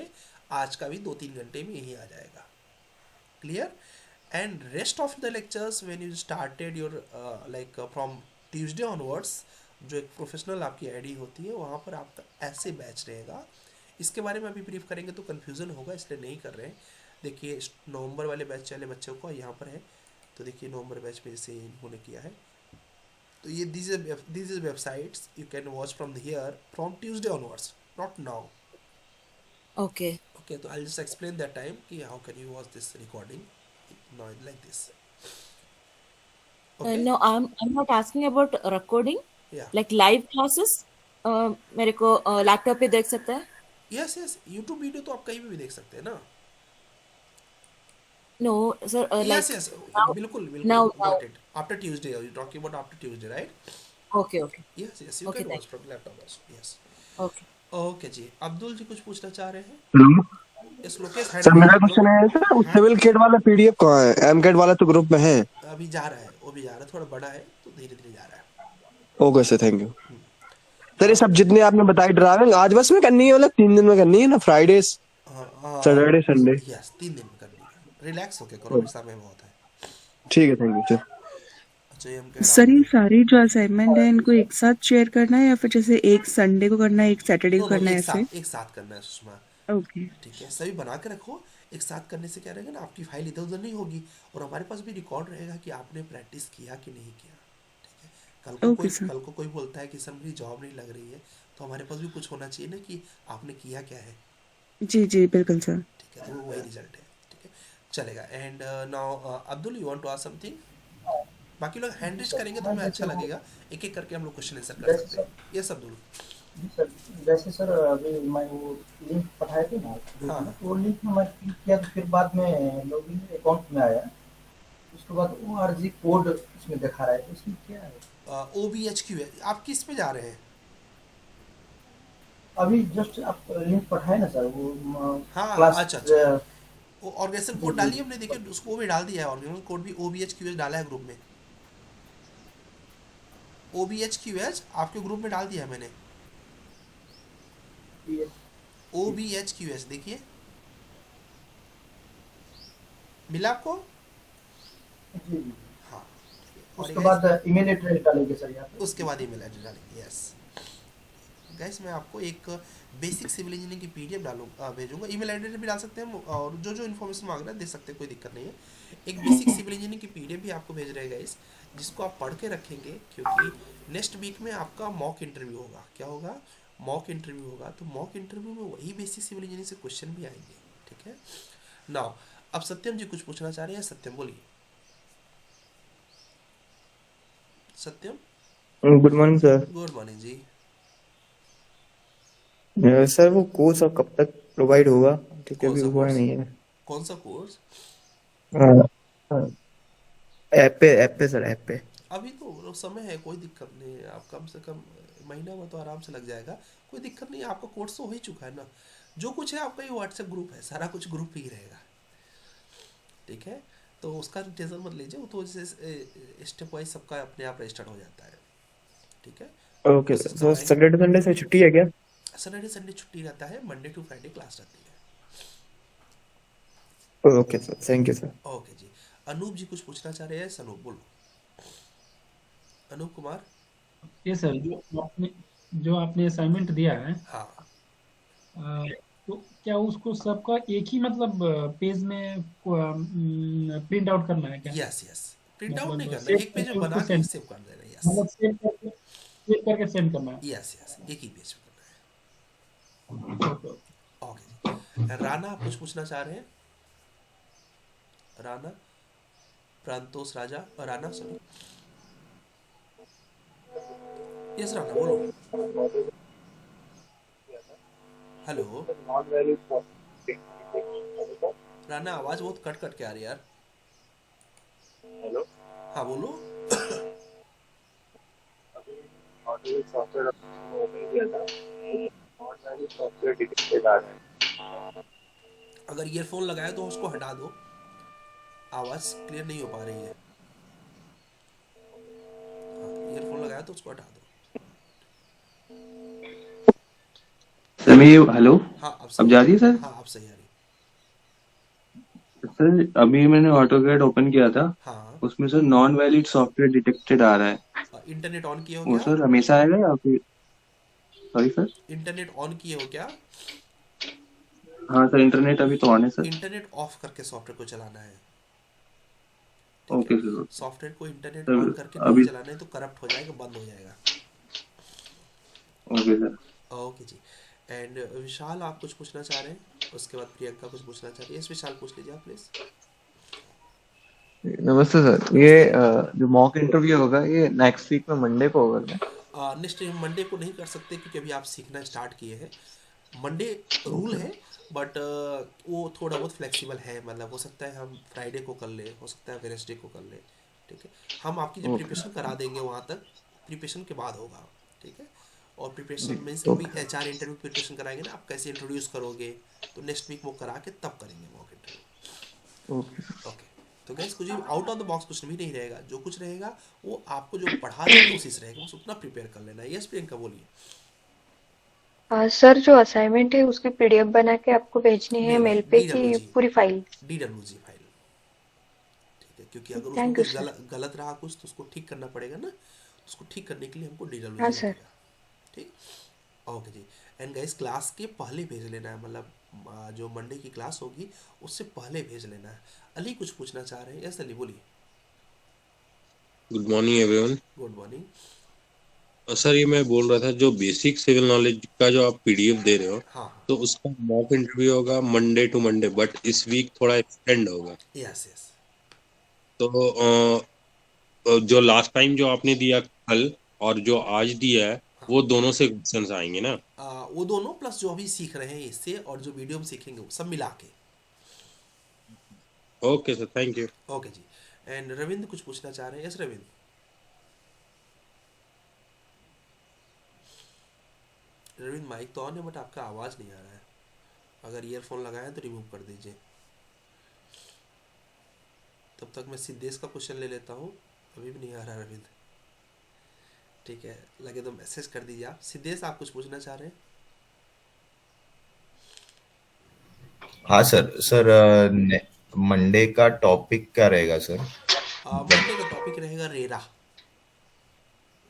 आज का भी 2-3 घंटे में यही आ जाएगा, clear. And rest of the lectures when you started your like from Tuesday onwards, जो एक प्रोफेशनल आपकी आईडी होती है, वहाँ पर आपका ऐसे बैच रहेगा। इसके बारे में अभी ब्रीफ करेंगे तो कन्फ्यूज़न होगा, इसलिए नहीं कर रहे हैं। देखिए नवंबर वाले बैच वाले बच्चों को यहाँ पर है, तो देखिए नवंबर बैच में से इन्होंने किया है, तो ये this is websites you can watch from here from Tuesday onwards, not now, Okay. okay। तो I just explain that time कि how can you watch this recording now like this, okay। No, I'm not asking about recording. Yeah. Like live classes. मेरे को लैपटॉप पे देख सकता है? यस यूट्यूब वीडियो तो आप कहीं भी देख सकते हैं ना। No, sir. Like yes now, बिल्कुल now. got it, after Tuesday you talking about after Tuesday, right? Okay. yes you Okay, can watch from laptop also, yes। Okay. Okay ji, Abdul ji कुछ पूछना चाह रहे हैं? हेलो इस लोकेश सर, मेरा क्वेश्चन है सर, सिविल किट वाला पीडीएफ कहाँ है? एम किट वाला तो ग्रुप में है। अभी जा रहा है, वो भी जा रहा है, थोड़ा बड़ा है तो धीरे धीरे जा रहा है। Okay sir, thank you sir. ये सब जितने आपने बताई ड्राइविंग आज बस में करनी है, मतलब 3 दिन में करनी है ना, फ्राइडे सैटरडे संडे? यस 3 दिन में करनी है, रिलैक्स होके करो, समय बहुत है। ठीक है, थैंक यू सर। सर ये सारी जो असाइनमेंट है इनको एक साथ शेयर करना है या फिर जैसे एक संडे को करना है, एक सैटरडे को करना है, ऐसे? एक साथ करना है सुषमा, ओके ठीक है। सभी बना के रखो, एक साथ करने से क्या रहेगा ना, आपकी फाइल इधर उधर नहीं होगी और हमारे पास भी रिकॉर्ड रहेगा कि आपने प्रैक्टिस किया कि नहीं किया, ठीक है। कल को कोई बोलता है कि सर मेरी जॉब नहीं लग रही है, तो हमारे पास भी कुछ होना चाहिए ना कि आपने किया क्या है। जी बिल्कुल सर, ठीक है, तो वही रिजल्ट है, ठीक है, चलेगा। And now Abdul you want to ask something? बाकी लोग हैंड रेज करेंगे तो हमें अच्छा लगेगा, एक एक करके हम लोग क्वेश्चन आंसर कर सकते हैं। यस अब्दुल। जी सर, जैसे सर अभी मैं वो लिंक पठाए थे ना, हाँ। तो वो लिंक में मैं क्लिक किया तो फिर बाद में लॉगिन अकाउंट में आया, उसके बाद ORG कोड इसमें दिखा रहा है, तो इसमें क्या है? OBHQ है। आप किस पे जा रहे हैं? अभी जस्ट आप लिंक पठाए ना सर, वो हाँ, क्लास अच्छा वो ऑर्गेनाइजेशन कोड डालिए हमने, देखिए उसको भी डाल दिया है, ऑर्गेनाइजेशन कोड भी OBHQH डाला है ग्रुप में। OBHQH आपके ग्रुप में डाल दिया है मैंने, OBHQH देखिए मिला आपको? हाँ, उसके बाद ईमेल एड्रेस डालेंगे सर यहाँ पे। उसके बाद ईमेल एड्रेस डालेंगे, यस गाइस। मैं आपको एक बेसिक सिविल इंजीनियरिंग की PDF भेजूंगा, ईमेल एड्रेस भी डाल सकते हैं और जो इन्फॉर्मेशन मांग रहा है दे सकते हैं, कोई दिक्कत नहीं है। एक बेसिक सिविल इंजीनियरिंग की PDF भी आपको भेज रहे गाइस, जिसको आप पढ़ के रखेंगे, क्योंकि नेक्स्ट वीक में आपका मॉक इंटरव्यू होगा। क्या होगा? मॉक इंटरव्यू होगा, तो मॉक इंटरव्यू में वही बेसिक सिविल इंजीनियरिंग से क्वेश्चन भी आएंगे, ठीक है। नाउ अब सत्यम जी कुछ पूछना चाह रहे हैं, सत्यम बोलिए। Satyam, good morning sir. Good morning ji. Sir वो कोर्स अब कब तक प्रोवाइड होगा? ठीक है, कौन अभी सा हुआ कोर्स? नहीं है। कौन सा कोर्स? ऐप पे सर, ऐप पे। अभी तो समय है, कोई दिक्कत नहीं है। आप कम से कम महीना में तो आराम से लग जाएगा, कोई दिक्कत नहीं है। आपका कोर्स तो हो ही चुका है ना। जो कुछ है आपका ये व्हाट्सएप ग्रुप है, सारा कुछ ग्रुप ही रहेगा, ठीक है। तो उसका टेंशन मत लीजिए, वो तो जैसे स्टेप वाइज सबका अपने आप रजिस्टर्ड हो जाता है, ठीक है। ओके कोशिश सर। तो करवाएंगे। सैटरडे संडे से छुट्टी है क्या? सैटरडे संडे छुट्टी रहता है, मंडे टू फ्राइडे क्लास रहती okay sir, thank you sir. है। ओके जी। अनूप जी कुछ पूछना चाह रहे हैं? अनूप बोलो। अनूप कुमार। ये सर, जो आपने असाइनमेंट दिया है, हाँ तो क्या उसको सबका एक ही मतलब पेज में प्रिंट आउट करना है क्या? यस यस, प्रिंट आउट नहीं मतलब करना, सेव एक पेज में करके बना उसको के सेंड, सेव कर देना। यस मतलब सेव करके सेंड करना है। यस यस, एक ही पेज पे ओके। करना है। ओके जी। राणा आप कुछ पूछना चाह रहे हैं? राणा, प्रांतोष राजा, राणा सॉरी। यस राणा बोलो। हेलो राणा, आवाज बहुत कट कट के आ रही है यार। हेलो, हाँ बोलो। सॉफ्टवेयर ओपन किया था, सॉफ्टवेयर डिटेक्टेड आ रहा है। अगर ईयरफोन लगाए तो उसको हटा दो, आवाज क्लियर नहीं हो पा रही है। हाँ, ईयरफोन लगाया तो उसको हटा दो। सर मेरी हेलो, हाँ अब अब सही जा आ रही है रही। सर? हाँ अब सही आ रही। सर अभी मैंने ऑटोकैड ओपन किया था, हाँ, उसमें sir non valid software detected आ रहा है। इंटरनेट ऑन किए हो वो क्या? सर हमेशा आएगा या फिर? Sorry sir. इंटरनेट ऑन किए हो क्या? हाँ सर, इंटरनेट अभी तो ऑन है सर। इंटरनेट ऑफ करके सॉफ्टवेयर को चलाना है, ठीक है। Okay sir. सॉफ्टवेयर को इंटरनेट सर ऑन करके नहीं अभी चलाना है, तो करप्ट हो जाएगा, बंद हो जाएगा। Okay sir. Okay ji. And Vishal आप कुछ पूछना चाह रहे हैं? उसके बाद प्रियंका कुछ पूछना चाह रही है। विशाल पूछ लीजिए आप प्लीज। नमस्ते सर, ये जो मॉक इंटरव्यू होगा ये नेक्स्ट वीक में मंडे को होगा क्या? नेक्स्ट मंडे को नहीं कर सकते क्योंकि अभी आप सीखना स्टार्ट किए हैं। मंडे रूल है, बट वो थोड़ा बहुत फ्लेक्सिबल है, मतलब हो सकता है हम फ्राइडे को कर ले, हो सकता है वेडनेसडे को कर ले, ठीक है। हम आपकी जब ओके प्रिपरेशन करा देंगे वहाँ तक, प्रिपरेशन के बाद होगा, ठीक है। और प्रिपरेशन जी, मीन्स अभी ओके एचआर इंटरव्यू प्रिपरेशन कराएंगे ना, आप कैसे इंट्रोड्यूस करोगे, तो नेक्स्ट वीक वो करा के तब करेंगे mock interview. Okay sir. Okay. तो गैस कुछ आउट ऑफ द बॉक्स कुछ भी नहीं रहेगा, जो कुछ रहेगा वो आपको जो पढ़ा रहे हैं उसी से रहेगा, बस उतना प्रिपेयर कर लेना है। यस प्रियंका बोलिए। सर जो असाइनमेंट है उसकी पीडीएफ बना के आपको भेजनी है नहीं मेल नहीं, पे कि DWG, पूरी फाइल? DWG फाइल, ठीक है। क्योंकि अगर उसमें थैंक यू कुछ सर। गलत रहा कुछ, तो उसको ठीक करना पड़ेगा ना, उसको ठीक करने के लिए हमको हाँ DWG सर। लगेगा, ठीक। Okay ji. And guys class के पहले भेज लेना है, मतलब जो मंडे की क्लास होगी उससे पहले भेज लेना है। अली कुछ पूछना चाह रहे हैं? यस अली बोलिए। Good morning everyone. Good morning. Sir ये मैं बोल रहा था, जो बेसिक सिविल नॉलेज का जो आप पीडीएफ दे रहे हो, हाँ तो उसका मॉक इंटरव्यू होगा मंडे टू मंडे, बट इस वीक थोड़ा एक्सटेंड होगा। Yes yes. तो जो लास्ट टाइम जो आपने दिया कल और जो आज दिया है, वो दोनों से क्वेश्चंस आएंगे ना? वो दोनों प्लस जो अभी सीख रहे हैं इससे, और जो वीडियो में सीखेंगे वो सब मिला के। Okay sir, thank you. Okay ji. And Ravindra कुछ पूछना चाह रहे हैं? यस रविंद्र। रविंद्र माइक तो ऑन है बट आपका आवाज नहीं आ रहा है, अगर ईयरफोन लगाए हैं तो रिमूव कर दीजिए। तब तक मैं सिद्धेश का क्वेश्चन ले लेता हूँ, अभी भी नहीं आ रहा रविंद्र, ठीक है। लगे तो मैसेज कर दीजिए आप। सिद्धेश आप कुछ पूछना चाह रहे हैं? हाँ सर। सर मंडे का टॉपिक क्या रहेगा सर? मंडे का टॉपिक रहेगा रेरा।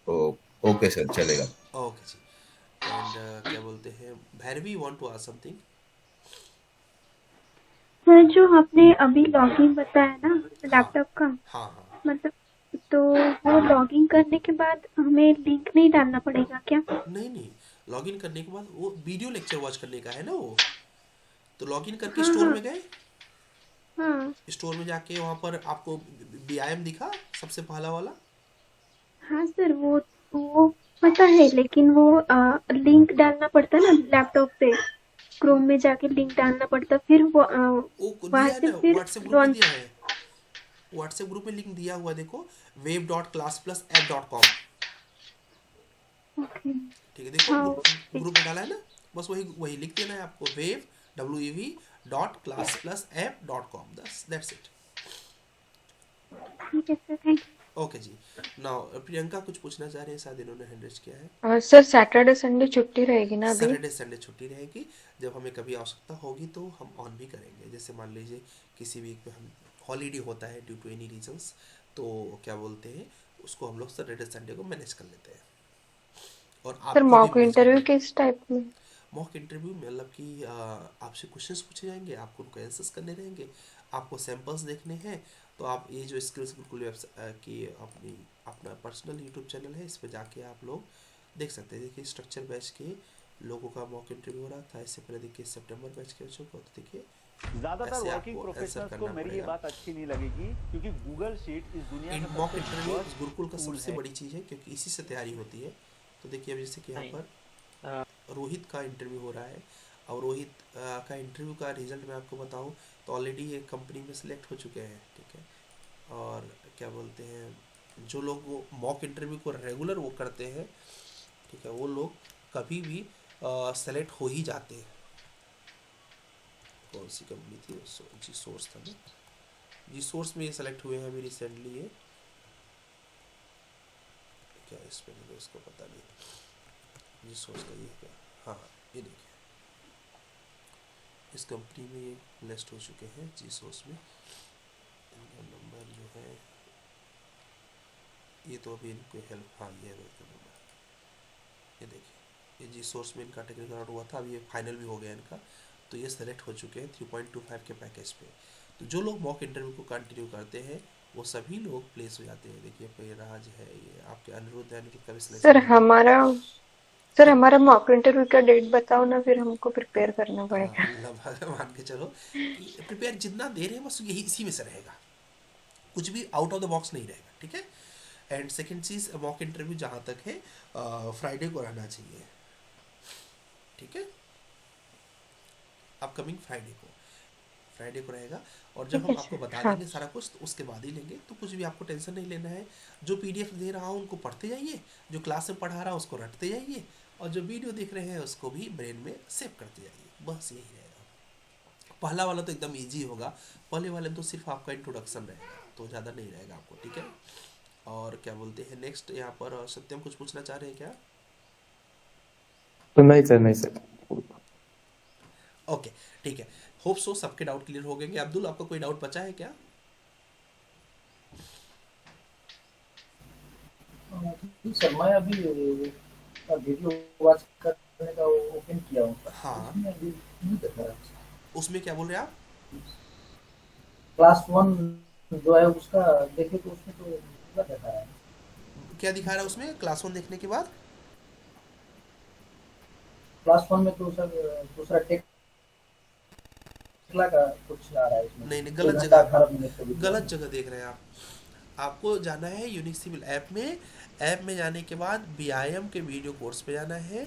ओके सर, चलेगा। ओके जी। एंड क्या बोलते हैं, Bhairavi want to ask something. Sir जो आपने अभी लॉगिन बताया ना लैपटॉप का, हाँ हाँ। मतलब तो वो लॉगिन करने के बाद हमें लिंक नहीं डालना पड़ेगा क्या? नहीं नहीं, लॉगिन करने के बाद वो वीडियो लेक्चर वॉच करने का है ना वो, तो लॉगिन करके हाँ स्टोर हाँ में गए, हाँ स्टोर में जाके वहाँ पर आपको बीआईएम दिखा सबसे पहला वाला, हाँ सर, वो पता है, लेकिन वो लिंक डालना पड़ता है ना लैपटॉप पे, क्रोम में जाके लिंक डालना पड़ता, फिर वो वहां दिया है से ना, फिर व्हाट्सएप ग्रुप में दिया है, व्हाट्सएप ग्रुप में लिंक दिया हुआ देखो, wave.classplusapp.com। ठीक है, देखो ग्रुप में डाला है ना, बस वही लिख देना है आपको, wave.classplusapp.com, दैट्स इट। ठीक है sir, thank you. Okay ji. Now Priyanka कुछ पूछना चाह रहे हैं, शायद इन्होंने हैंड रेज किया है। सर सैटरडे संडे छुट्टी रहेगी ना अभी? सैटरडे संडे छुट्टी रहेगी, जब हमें कभी आवश्यकता होगी तो हम ऑन भी करेंगे। जैसे मान लीजिए किसी वीक में हम हॉलीडे होता है ड्यू टू एनी रीजंस, तो क्या बोलते हैं उसको हम लोग सैटरडे संडे को मैनेज कर लेते हैं। और सर मॉक इंटरव्यू किस टाइप में? मॉक इंटरव्यू में मतलब कि आपसे क्वेश्चंस पूछे जाएंगे, आपको उनको आंसर्स करने रहेंगे, आपको सैंपल्स देखने हैं। तो आप ये जो स्किल्स गुरुकुल की अपना पर्सनल यूट्यूब चैनल है, इस पर जाके आप लोग देख सकते हैं। देखिए स्ट्रक्चर बैच के लोगों का मॉक इंटरव्यू हो रहा था, इससे पहले देखिए सितंबर बैच के बच्चों को, तो देखिए ज्यादातर वर्किंग प्रोफेशनल्स को मेरी ये बात अच्छी नहीं लगेगी, क्योंकि गूगल शीट इस दुनिया में मॉक इंटरव्यू गुरुकुल का सबसे बड़ी चीज़ है, क्योंकि इसी से तैयारी होती है। तो देखिए अब जैसे कि यहाँ पर रोहित का इंटरव्यू हो रहा है, और रोहित का इंटरव्यू का रिजल्ट मैं आपको बताऊं तो ऑलरेडी ये कंपनी में सिलेक्ट हो चुके हैं। ठीक है, और क्या बोलते हैं, जो लोग वो मॉक इंटरव्यू को रेगुलर वो करते हैं, ठीक है, वो लोग कभी भी सेलेक्ट हो ही जाते हैं। कौन सी कंपनी थी? जी सोर्स था ना, जी सोर्स में ये सेलेक्ट हुए हैं अभी रिसेंटली। ये क्या इस पे मुझे इसको पता नहीं, जी सोर्स का ये क्या, हाँ ये देखिए इस कंपनी में ये लिस्ट हो चुके हैं जी सोर्स में। इनका नंबर जो है ये तो अभी इनको हेल्प, हाँ ये है इनका नंबर, ये देखिए ये जी सोर्स में इनका टेक्निकल राउंड हुआ था, अभी ये फाइनल भी हो गया इनका, तो ये सेलेक्ट हो चुके हैं 3.25 के पैकेज पे। तो जो लोग मॉक इंटरव्यू को कंटिन्यू करते हैं वो सभी लोग प्लेस हो जाते हैं। देखिए पे राज है, ये आपके अनिरुद्ध है, का भी सिलेक्शन। सर हमारा मॉक इंटरव्यू का डेट बताओ ना, फिर हमको प्रिपेयर करना पड़ेगा। मान के चलो प्रिपेयर जितना दे रहे हैं बस यही इसी में से रहेगा, कुछ भी आउट ऑफ द बॉक्स नहीं रहेगा। ठीक है, एंड सेकंड चीज मॉक इंटरव्यू जहाँ तक है फ्राइडे को रहना चाहिए। ठीक है, अपकमिंग फ्राइडे को रहेगा, और जब हम आपको बता देंगे सारा कुछ तो उसके बाद ही लेंगे। तो कुछ भी आपको टेंशन नहीं लेना है, जो पीडीएफ दे रहा हूँ उनको पढ़ते जाइए, जो क्लास में पढ़ा रहा हूँ उसको रटते जाइए, और जो वीडियो देख रहे हैं उसको भी ब्रेन में सेव करते जाइए, बस यही रहेगा। पहला वाला तो एकदम ईजी होगा, पहले वाले में तो सिर्फ आपका इंट्रोडक्शन रहेगा, तो ज़्यादा नहीं रहेगा आपको। ठीक है, और क्या बोलते हैं नेक्स्ट यहाँ पर सत्यम कुछ पूछना चाह रहे हैं क्या? तो नहीं सर। ओके ठीक है, होप सो सबके डाउट क्लियर हो गए। अब्दुल आपका कोई डाउट बचा है क्या? सर मैं अभी वीडियो वॉच करने का ओपन किया हूँ। हाँ, उसमें क्या बोल रहे हैं आप? क्लास 1 जो है उसका देखे तो उसमें तो क्या दिखा रहा है? क्या दिखा रहा है उसमें? क्लास 1 देखने के बाद क्लास 1 में तो सर दूसरा टेक का कुछ आ रहा है इसमें। नहीं, गलत जगह देख रहे हैं आप। आपको जाना है यूनिक सिविल ऐप में जाने के बाद बीआईएम के वीडियो कोर्स पे जाना है।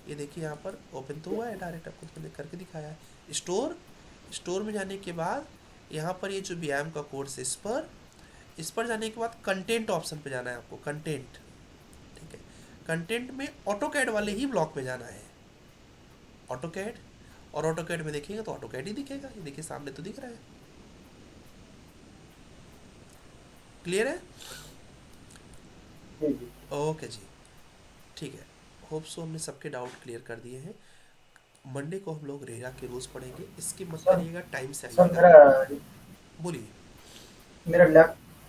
ये देखिए यहाँ पर ओपन तो हुआ है, डायरेक्ट आपको मैंने करके दिखाया है। स्टोर में जाने के बाद यहाँ पर ये जो बीआईएम का कोर्स है इस पर जाने के बाद कंटेंट ऑप्शन पे जाना है आपको, कंटेंट। ठीक है, कंटेंट में ऑटोकैड वाले ही ब्लॉक में जाना है, ऑटोकैड, और ऑटोकैड में देखेंगे तो ऑटोकैड ही दिखेगा। ये देखिए सामने तो दिख रहा है, क्लियर है? ओके जी, ठीक है, होप सो हमने सबके डाउट क्लियर कर दिए हैं। मंडे को हम लोग रेरा के रूल्स पढ़ेंगे, इसके मत करिएगा टाइम से आइएगा। बोलिए।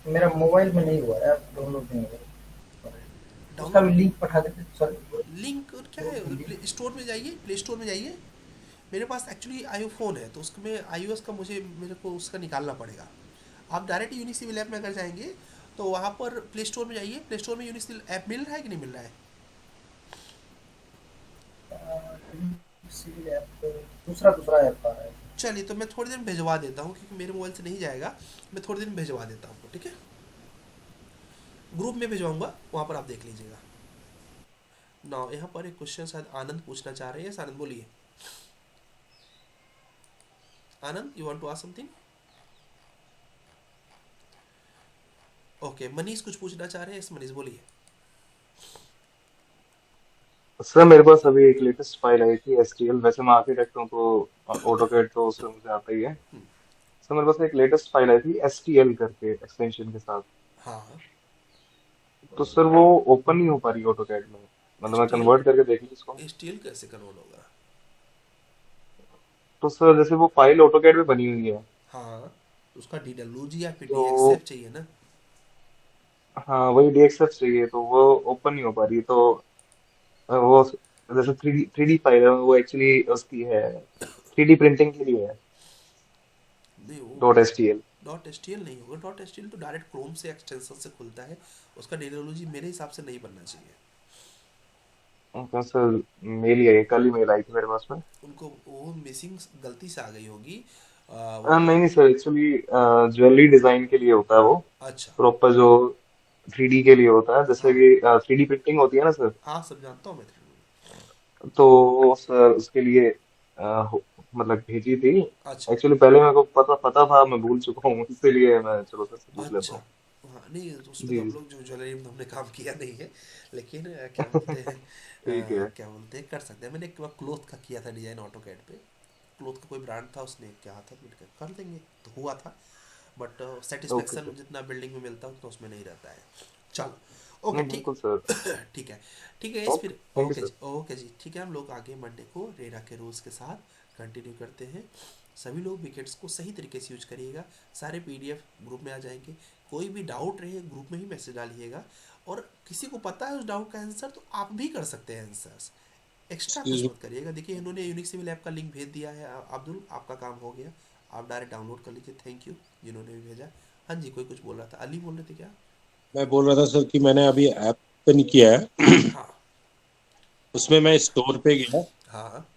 मेरा मोबाइल में नहीं हुआ है, डाउनलोड नहीं हुआ, उसका भी लिंक पठा देते सर। लिंक क्या है, प्ले स्टोर में जाइए। मेरे पास एक्चुअली आईफोन है तो उसमें iOS का मेरे को उसका निकालना पड़ेगा। आप डायरेक्ट यूनिक सिविल ऐप में अगर जाएंगे तो वहाँ पर प्ले स्टोर में जाइए, प्ले स्टोर में यूनिक सिविल ऐप मिल रहा है कि नहीं मिल रहा है? सिविल ऐप दूसरा ऐप आ रहा है। चलिए तो मैं थोड़ी देर में भिजवा देता हूँ, क्योंकि मेरे मोबाइल से नहीं जाएगा, मैं थोड़ी देर में भिजवा देता हूँ, ठीक है? ग्रुप में भिजवाऊंगा, वहाँ पर आप देख लीजिएगा। नाउ यहाँ पर एक क्वेश्चन शायद आनंद पूछना चाह रहे हैं। आनंद बोलिए। Anand, you want to ask something? Okay, Manish कुछ पूछना चाह रहे हैं। मनीष बोलिए। सर मेरे पास अभी एक लेटेस्ट फाइल आई थी STL, वैसे मैं आर्किटेक्ट हूँ तो AutoCAD तो उसमें मुझे आता ही है। सर मेरे पास एक लेटेस्ट फाइल आई थी STL करके एक्सटेंशन के साथ। हाँ, तो सर वो ओपन नहीं हो पा रही AutoCAD में, मतलब मैं कन्वर्ट करके देख ली इसको। STL कैसे कन्वर्ट होगा? तो सर जैसे वो फाइल AutoCAD में बनी हुई है। हाँ, उसका DWG या फिर तो DXF चाहिए ना? हाँ वही DXF चाहिए, तो वो ओपन नहीं हो पा रही। तो वो जैसे 3D फाइल है, वो एक्चुअली उसकी है 3D प्रिंटिंग के लिए है। नहीं, वो .STL .STL नहीं होगा। .STL तो डायरेक्ट क्रोम से एक्सटेंशन से खुलता है, उसका DWG मेरे हिसाब से नहीं बनना चाहिए। सर मेल ही आई, कल ही मेल आई थी मेरे पास में। उनको वो मिसिंग गलती से आ गई होगी। नहीं सर, एक्चुअली ज्वेलरी डिजाइन के लिए होता है वो। अच्छा, प्रॉपर जो 3D के लिए होता है, जैसे कि 3D प्रिंटिंग होती है ना सर। हाँ सब जानता हूँ मैं। तो सर उसके लिए मतलब भेजी थी। अच्छा, एक्चुअली पहले मेरे को पता था, मैं भूल चुका हूँ, इसीलिए मैं चलो सर से पूछ लेता हूँ। हाँ, नहीं तो उसमें जी तो हम लोग जो ज्वेलरी में हमने काम किया नहीं है, लेकिन क्या बोलते हैं ठीक है। क्या बोलते हैं, कर सकते हैं। मैंने एक बार क्लोथ का किया था डिजाइन AutoCAD पे। क्लोथ का कोई ब्रांड था, उसने क्या था, कर देंगे तो हुआ था, बट ओके सेटिस्फेक्शन सर। जितना बिल्डिंग में मिलता है उतना उसमें नहीं रहता है। चलो, ओके, नहीं ठीक बिल्कुल सर। ठीक है, ठीक है। ओके, फिर थैंक यू ओके सर। जी, ओके जी, ठीक है। हम लोग आगे मंडे को रेरा के रूल्स के साथ कंटिन्यू करते हैं। सभी लोग विकेट्स को सही तरीके से यूज करिएगा। सारे PDF ग्रुप में आ जाएंगे। कोई भी डाउट रहे ग्रुप में ही मैसेज डालिएगा, और किसी को पता है उस डाउट का आंसर तो आप भी कर सकते हैं आंसर्स। एक्स्ट्रा कुछ मत करिएगा। देखिए इन्होंने यूनिक सिविल ऐप का लिंक भेज दिया है। अब्दुल, आपका काम हो गया, आप डायरेक्ट डाउनलोड कर लीजिए। थैंक यू जिन्होंने भी भेजा। हाँ जी, कोई कुछ बोल रहा था। अली बोल रहे थे क्या? मैं बोल रहा था सर कि मैंने अभी ऐप ओपन किया है। हाँ उसमें मैं स्टोर पे गया, हाँ